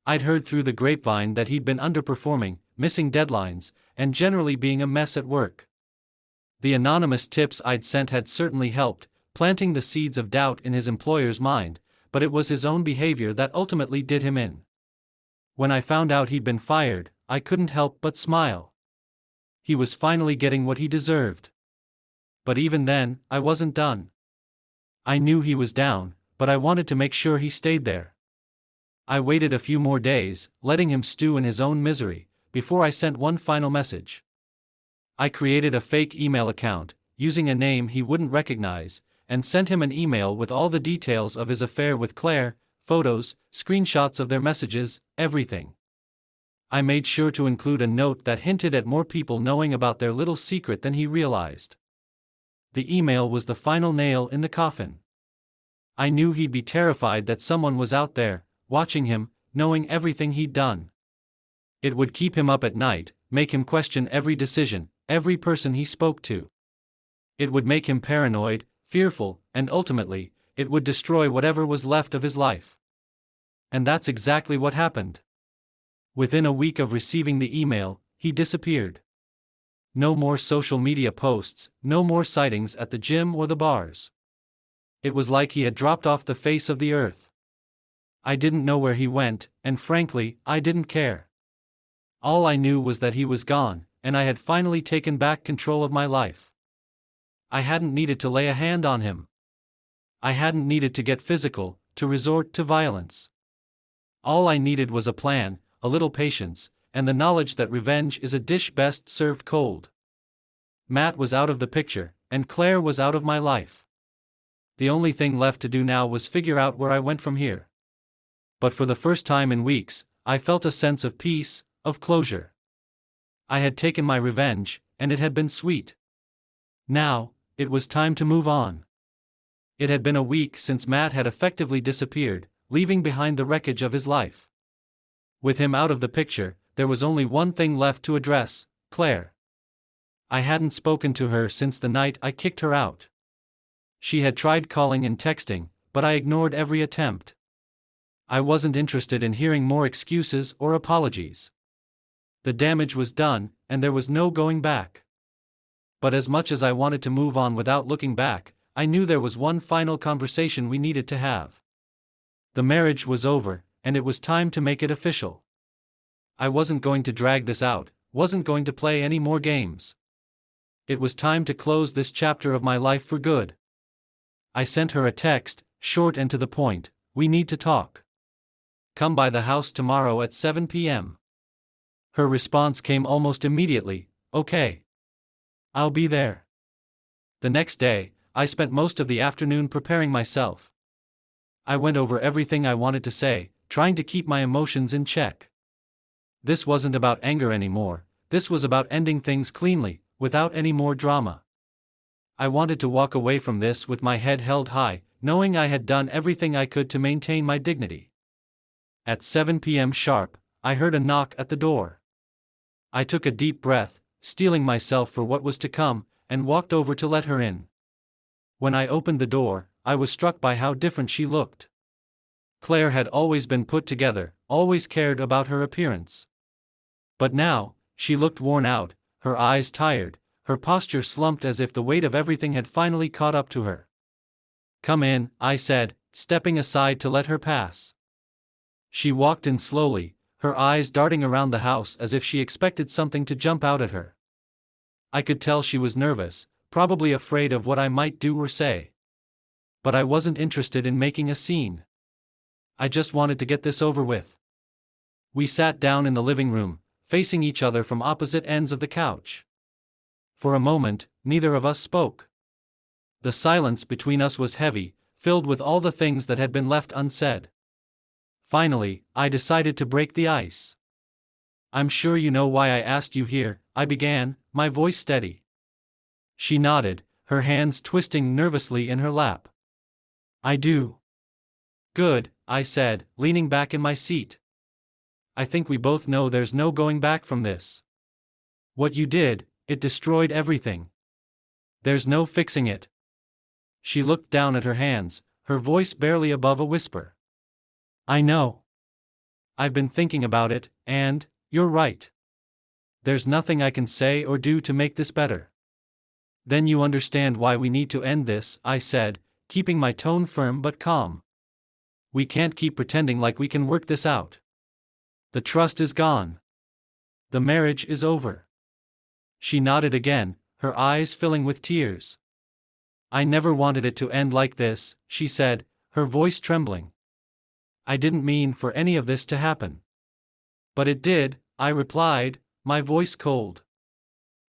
I'd heard through the grapevine that he'd been underperforming, missing deadlines, and generally being a mess at work. The anonymous tips I'd sent had certainly helped, planting the seeds of doubt in his employer's mind, but it was his own behavior that ultimately did him in. When I found out he'd been fired, I couldn't help but smile. He was finally getting what he deserved. But even then, I wasn't done. I knew he was down, but I wanted to make sure he stayed there. I waited a few more days, letting him stew in his own misery, before I sent one final message. I created a fake email account, using a name he wouldn't recognize, and sent him an email with all the details of his affair with Claire, photos, screenshots of their messages, everything. I made sure to include a note that hinted at more people knowing about their little secret than he realized. The email was the final nail in the coffin. I knew he'd be terrified that someone was out there, watching him, knowing everything he'd done. It would keep him up at night, make him question every decision, every person he spoke to. It would make him paranoid, fearful, and ultimately, it would destroy whatever was left of his life. And that's exactly what happened. Within a week of receiving the email, he disappeared. No more social media posts, no more sightings at the gym or the bars. It was like he had dropped off the face of the earth. I didn't know where he went, and frankly, I didn't care. All I knew was that he was gone, and I had finally taken back control of my life. I hadn't needed to lay a hand on him. I hadn't needed to get physical, to resort to violence. All I needed was a plan, a little patience, and the knowledge that revenge is a dish best served cold. Matt was out of the picture, and Claire was out of my life. The only thing left to do now was figure out where I went from here. But for the first time in weeks, I felt a sense of peace, of closure. I had taken my revenge, and it had been sweet. Now, it was time to move on. It had been a week since Matt had effectively disappeared, leaving behind the wreckage of his life. With him out of the picture, there was only one thing left to address: Claire. I hadn't spoken to her since the night I kicked her out. She had tried calling and texting, but I ignored every attempt. I wasn't interested in hearing more excuses or apologies. The damage was done, and there was no going back. But as much as I wanted to move on without looking back, I knew there was one final conversation we needed to have. The marriage was over, and it was time to make it official. I wasn't going to drag this out, wasn't going to play any more games. It was time to close this chapter of my life for good. I sent her a text, short and to the point: "We need to talk. Come by the house tomorrow at 7 p.m. Her response came almost immediately: "Okay. I'll be there." The next day, I spent most of the afternoon preparing myself. I went over everything I wanted to say, trying to keep my emotions in check. This wasn't about anger anymore, this was about ending things cleanly, without any more drama. I wanted to walk away from this with my head held high, knowing I had done everything I could to maintain my dignity. At 7 p.m. sharp, I heard a knock at the door. I took a deep breath, steeling myself for what was to come, and walked over to let her in. When I opened the door, I was struck by how different she looked. Claire had always been put together, always cared about her appearance. But now, she looked worn out, her eyes tired, her posture slumped as if the weight of everything had finally caught up to her. "Come in," I said, stepping aside to let her pass. She walked in slowly, her eyes darting around the house as if she expected something to jump out at her. I could tell she was nervous, probably afraid of what I might do or say. But I wasn't interested in making a scene. I just wanted to get this over with. We sat down in the living room, facing each other from opposite ends of the couch. For a moment, neither of us spoke. The silence between us was heavy, filled with all the things that had been left unsaid. Finally, I decided to break the ice. "I'm sure you know why I asked you here," I began, my voice steady. She nodded, her hands twisting nervously in her lap. "I do." "Good," I said, leaning back in my seat. "I think we both know there's no going back from this. What you did, it destroyed everything. There's no fixing it." She looked down at her hands, her voice barely above a whisper. "I know. I've been thinking about it, and you're right. There's nothing I can say or do to make this better." "Then you understand why we need to end this," I said, keeping my tone firm but calm. "We can't keep pretending like we can work this out. The trust is gone. The marriage is over." She nodded again, her eyes filling with tears. "I never wanted it to end like this," she said, her voice trembling. "I didn't mean for any of this to happen." "But it did," I replied, my voice cold.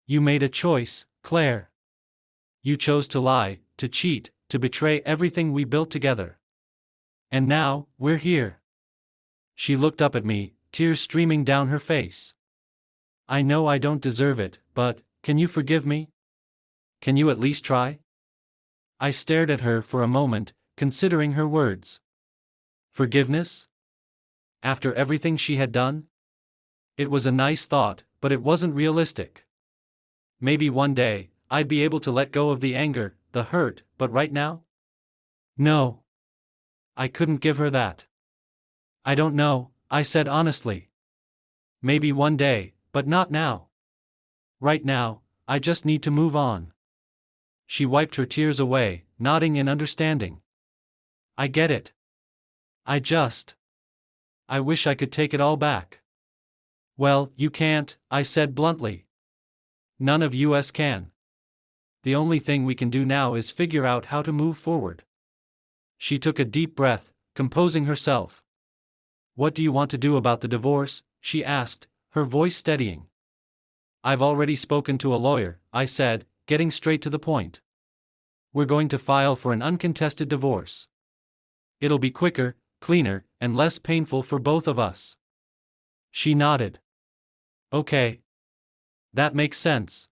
"You made a choice, Claire. You chose to lie, to cheat, to betray everything we built together. And now, we're here." She looked up at me, tears streaming down her face. "I know I don't deserve it, but can you forgive me? Can you at least try?" I stared at her for a moment, considering her words. Forgiveness? After everything she had done? It was a nice thought, but it wasn't realistic. Maybe one day, I'd be able to let go of the anger, the hurt, but right now? No. I couldn't give her that. "I don't know," I said honestly. "Maybe one day, but not now. Right now, I just need to move on." She wiped her tears away, nodding in understanding. "I get it. I wish I could take it all back." "Well, you can't," I said bluntly. "None of us can. The only thing we can do now is figure out how to move forward." She took a deep breath, composing herself. "What do you want to do about the divorce?" she asked, her voice steadying. "I've already spoken to a lawyer," I said, getting straight to the point. "We're going to file for an uncontested divorce. It'll be quicker, cleaner, and less painful for both of us." She nodded. "Okay. That makes sense.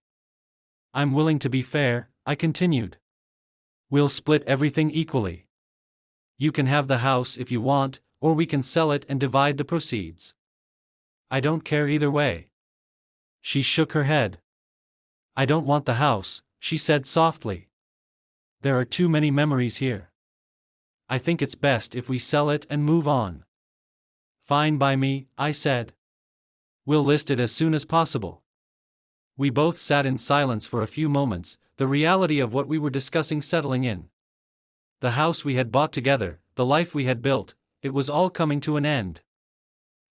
I'm willing to be fair," I continued. "We'll split everything equally. You can have the house if you want, or we can sell it and divide the proceeds. I don't care either way." She shook her head. "I don't want the house," she said softly. "There are too many memories here. I think it's best if we sell it and move on." "Fine by me," I said. "We'll list it as soon as possible." We both sat in silence for a few moments, the reality of what we were discussing settling in. The house we had bought together, the life we had built, it was all coming to an end.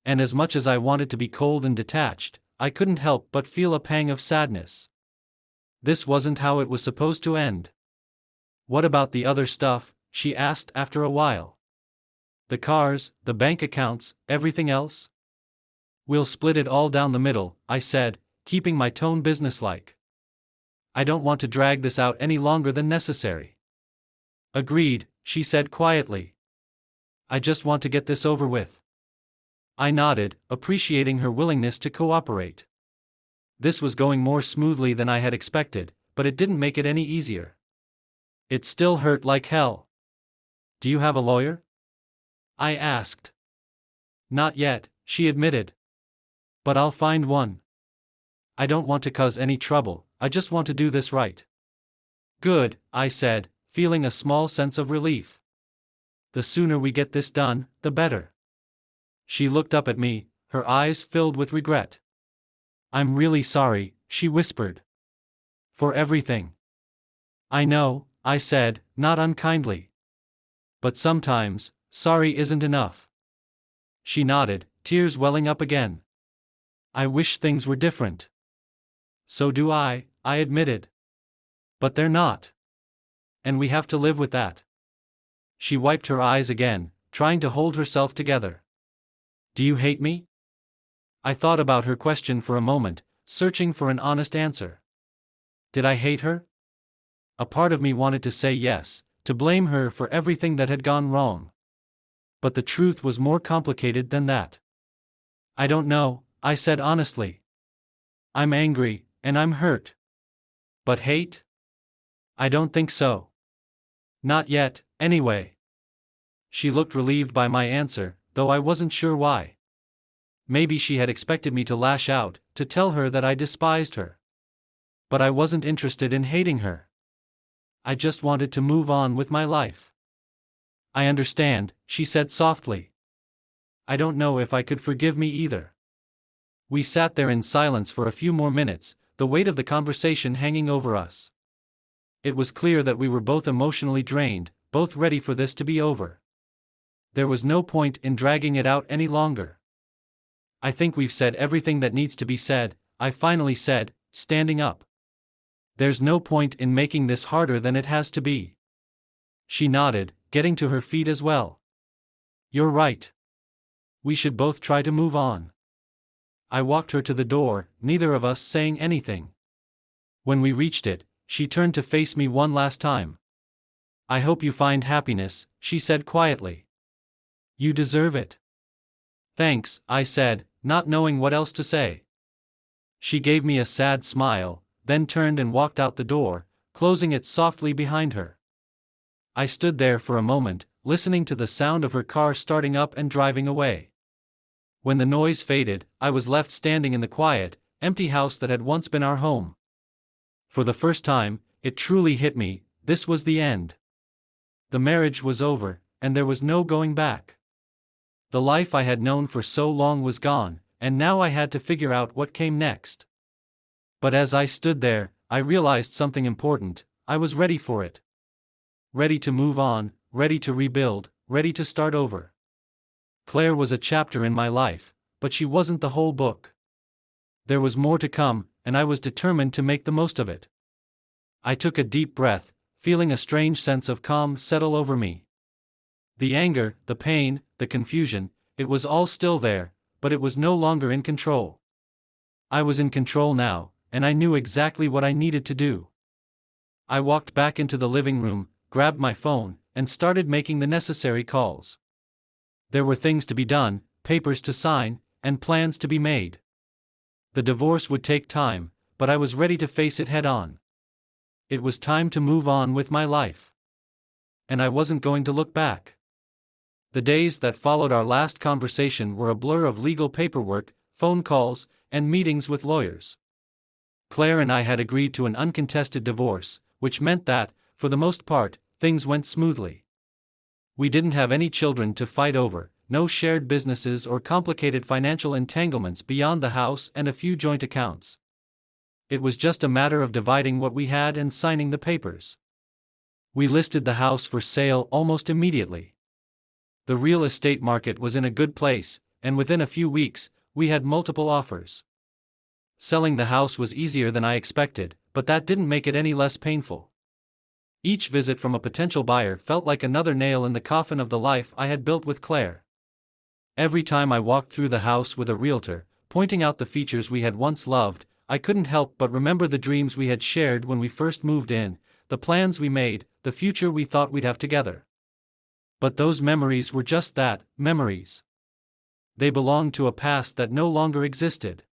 And as much as I wanted to be cold and detached, I couldn't help but feel a pang of sadness. This wasn't how it was supposed to end. "What about the other stuff?" she asked after a while. "The cars, the bank accounts, everything else?" "We'll split it all down the middle," I said, keeping my tone businesslike. "I don't want to drag this out any longer than necessary." "Agreed," she said quietly. I just want to get this over with. I nodded, appreciating her willingness to cooperate. This was going more smoothly than I had expected, but it didn't make it any easier. It still hurt like hell. Do you have a lawyer? I asked. Not yet, she admitted. But I'll find one. I don't want to cause any trouble, I just want to do this right. Good, I said, feeling a small sense of relief. The sooner we get this done, the better. She looked up at me, her eyes filled with regret. I'm really sorry, she whispered. For everything. I know, I said, not unkindly. But sometimes, sorry isn't enough. She nodded, tears welling up again. I wish things were different. So do I admitted. But they're not. And we have to live with that. She wiped her eyes again, trying to hold herself together. Do you hate me? I thought about her question for a moment, searching for an honest answer. Did I hate her? A part of me wanted to say yes, to blame her for everything that had gone wrong. But the truth was more complicated than that. I don't know, I said honestly. I'm angry, and I'm hurt. But hate? I don't think so. Not yet, anyway. She looked relieved by my answer, though I wasn't sure why. Maybe she had expected me to lash out, to tell her that I despised her. But I wasn't interested in hating her. I just wanted to move on with my life. I understand, she said softly. I don't know if I could forgive me either. We sat there in silence for a few more minutes, the weight of the conversation hanging over us. It was clear that we were both emotionally drained, both ready for this to be over. There was no point in dragging it out any longer. I think we've said everything that needs to be said, I finally said, standing up. There's no point in making this harder than it has to be. She nodded, getting to her feet as well. You're right. We should both try to move on. I walked her to the door, neither of us saying anything. When we reached it, she turned to face me one last time. I hope you find happiness, she said quietly. You deserve it. Thanks, I said, not knowing what else to say. She gave me a sad smile, then turned and walked out the door, closing it softly behind her. I stood there for a moment, listening to the sound of her car starting up and driving away. When the noise faded, I was left standing in the quiet, empty house that had once been our home. For the first time, it truly hit me, this was the end. The marriage was over, and there was no going back. The life I had known for so long was gone, and now I had to figure out what came next. But as I stood there, I realized something important, I was ready for it. Ready to move on, ready to rebuild, ready to start over. Claire was a chapter in my life, but she wasn't the whole book. There was more to come, and I was determined to make the most of it. I took a deep breath, feeling a strange sense of calm settle over me. The anger, the pain, the confusion, it was all still there, but it was no longer in control. I was in control now, and I knew exactly what I needed to do. I walked back into the living room, grabbed my phone, and started making the necessary calls. There were things to be done, papers to sign, and plans to be made. The divorce would take time, but I was ready to face it head on. It was time to move on with my life. And I wasn't going to look back. The days that followed our last conversation were a blur of legal paperwork, phone calls, and meetings with lawyers. Claire and I had agreed to an uncontested divorce, which meant that, for the most part, things went smoothly. We didn't have any children to fight over, no shared businesses or complicated financial entanglements beyond the house and a few joint accounts. It was just a matter of dividing what we had and signing the papers. We listed the house for sale almost immediately. The real estate market was in a good place, and within a few weeks, we had multiple offers. Selling the house was easier than I expected, but that didn't make it any less painful. Each visit from a potential buyer felt like another nail in the coffin of the life I had built with Claire. Every time I walked through the house with a realtor, pointing out the features we had once loved, I couldn't help but remember the dreams we had shared when we first moved in, the plans we made, the future we thought we'd have together. But those memories were just that, memories. They belonged to a past that no longer existed.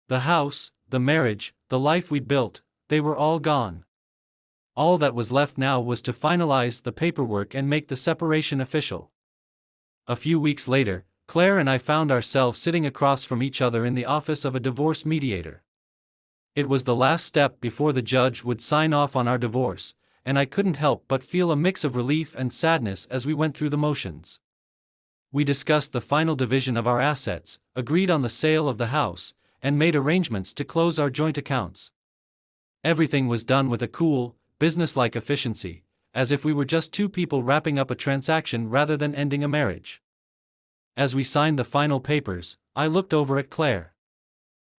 The house, the marriage, the life we'd built, they were all gone. All that was left now was to finalize the paperwork and make the separation official. A few weeks later, Claire and I found ourselves sitting across from each other in the office of a divorce mediator. It was the last step before the judge would sign off on our divorce, and I couldn't help but feel a mix of relief and sadness as we went through the motions. We discussed the final division of our assets, agreed on the sale of the house, and made arrangements to close our joint accounts. Everything was done with a cool, business-like efficiency, as if we were just two people wrapping up a transaction rather than ending a marriage. As we signed the final papers, I looked over at Claire.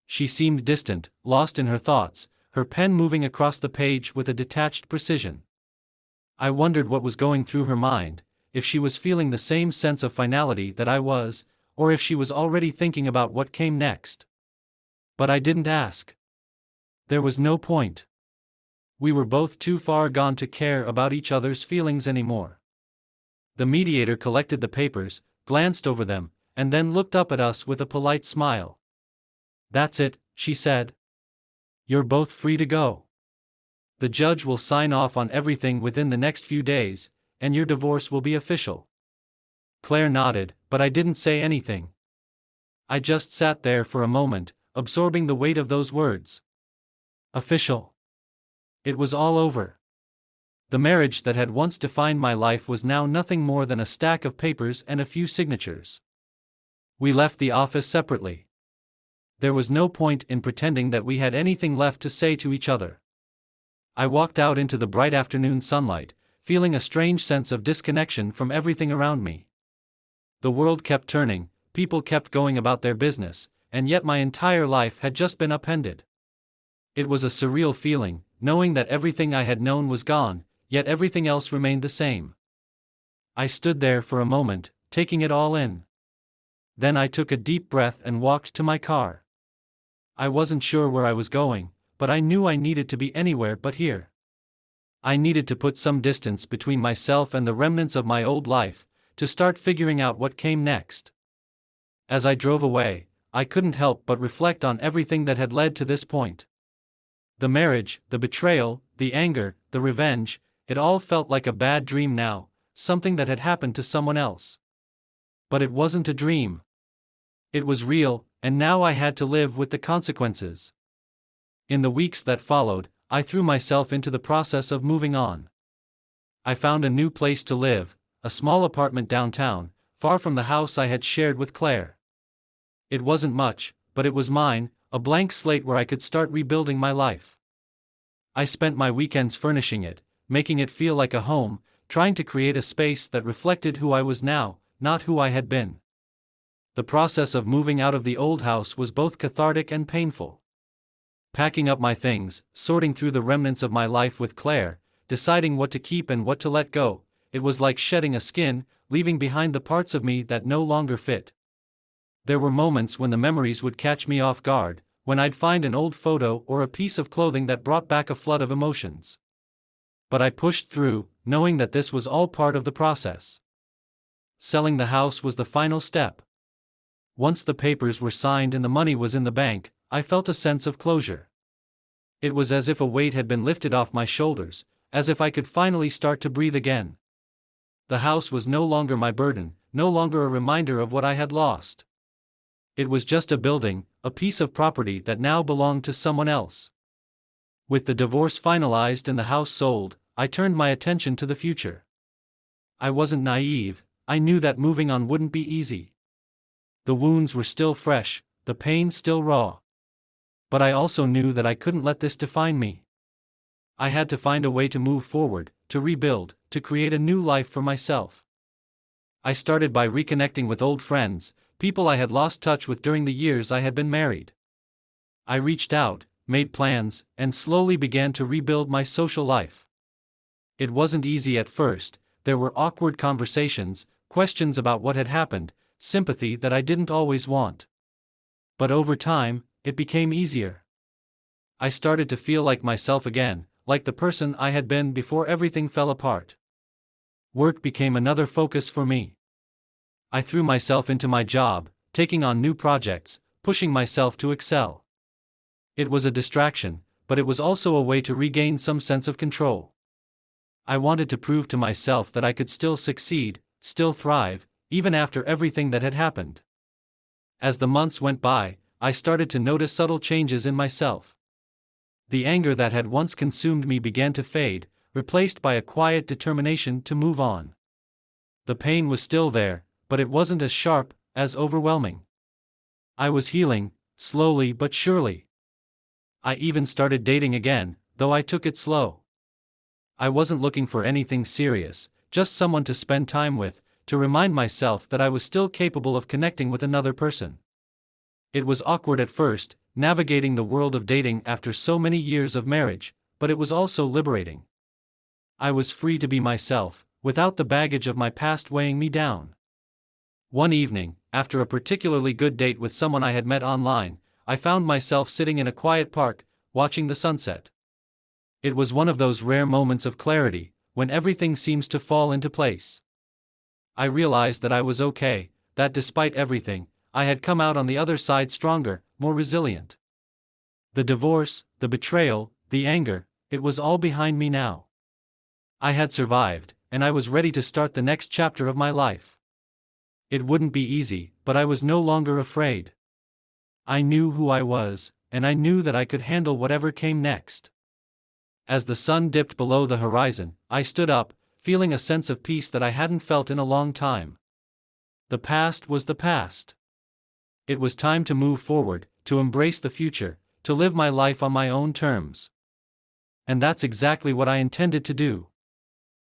She seemed distant, lost in her thoughts, her pen moving across the page with a detached precision. I wondered what was going through her mind, if she was feeling the same sense of finality that I was, or if she was already thinking about what came next. But I didn't ask. There was no point. We were both too far gone to care about each other's feelings anymore. The mediator collected the papers, glanced over them, and then looked up at us with a polite smile. "That's it," she said. "You're both free to go. The judge will sign off on everything within the next few days, and your divorce will be official." Claire nodded, but I didn't say anything. I just sat there for a moment, absorbing the weight of those words. Official. It was all over. The marriage that had once defined my life was now nothing more than a stack of papers and a few signatures. We left the office separately. There was no point in pretending that we had anything left to say to each other. I walked out into the bright afternoon sunlight, feeling a strange sense of disconnection from everything around me. The world kept turning, people kept going about their business, and yet my entire life had just been upended. It was a surreal feeling, knowing that everything I had known was gone, yet everything else remained the same. I stood there for a moment, taking it all in. Then I took a deep breath and walked to my car. I wasn't sure where I was going, but I knew I needed to be anywhere but here. I needed to put some distance between myself and the remnants of my old life, to start figuring out what came next. As I drove away, I couldn't help but reflect on everything that had led to this point. The marriage, the betrayal, the anger, the revenge, it all felt like a bad dream now, something that had happened to someone else. But it wasn't a dream. It was real, and now I had to live with the consequences. In the weeks that followed, I threw myself into the process of moving on. I found a new place to live, a small apartment downtown, far from the house I had shared with Claire. It wasn't much, but it was mine, a blank slate where I could start rebuilding my life. I spent my weekends furnishing it, making it feel like a home, trying to create a space that reflected who I was now, not who I had been. The process of moving out of the old house was both cathartic and painful. Packing up my things, sorting through the remnants of my life with Claire, deciding what to keep and what to let go, it was like shedding a skin, leaving behind the parts of me that no longer fit. There were moments when the memories would catch me off guard, when I'd find an old photo or a piece of clothing that brought back a flood of emotions. But I pushed through, knowing that this was all part of the process. Selling the house was the final step. Once the papers were signed and the money was in the bank, I felt a sense of closure. It was as if a weight had been lifted off my shoulders, as if I could finally start to breathe again. The house was no longer my burden, no longer a reminder of what I had lost. It was just a building, a piece of property that now belonged to someone else. With the divorce finalized and the house sold, I turned my attention to the future. I wasn't naive, I knew that moving on wouldn't be easy. The wounds were still fresh, the pain still raw. But I also knew that I couldn't let this define me. I had to find a way to move forward, to rebuild, to create a new life for myself. I started by reconnecting with old friends, people I had lost touch with during the years I had been married. I reached out, made plans, and slowly began to rebuild my social life. It wasn't easy at first, there were awkward conversations, questions about what had happened, sympathy that I didn't always want. But over time, it became easier. I started to feel like myself again, like the person I had been before everything fell apart. Work became another focus for me. I threw myself into my job, taking on new projects, pushing myself to excel. It was a distraction, but it was also a way to regain some sense of control. I wanted to prove to myself that I could still succeed, still thrive, even after everything that had happened. As the months went by, I started to notice subtle changes in myself. The anger that had once consumed me began to fade, replaced by a quiet determination to move on. The pain was still there, but it wasn't as sharp, as overwhelming. I was healing, slowly but surely. I even started dating again, though I took it slow. I wasn't looking for anything serious, just someone to spend time with, to remind myself that I was still capable of connecting with another person. It was awkward at first, navigating the world of dating after so many years of marriage, but it was also liberating. I was free to be myself, without the baggage of my past weighing me down. One evening, after a particularly good date with someone I had met online, I found myself sitting in a quiet park, watching the sunset. It was one of those rare moments of clarity, when everything seems to fall into place. I realized that I was okay, that despite everything, I had come out on the other side stronger, more resilient. The divorce, the betrayal, the anger, it was all behind me now. I had survived, and I was ready to start the next chapter of my life. It wouldn't be easy, but I was no longer afraid. I knew who I was, and I knew that I could handle whatever came next. As the sun dipped below the horizon, I stood up, feeling a sense of peace that I hadn't felt in a long time. The past was the past. It was time to move forward, to embrace the future, to live my life on my own terms. And that's exactly what I intended to do.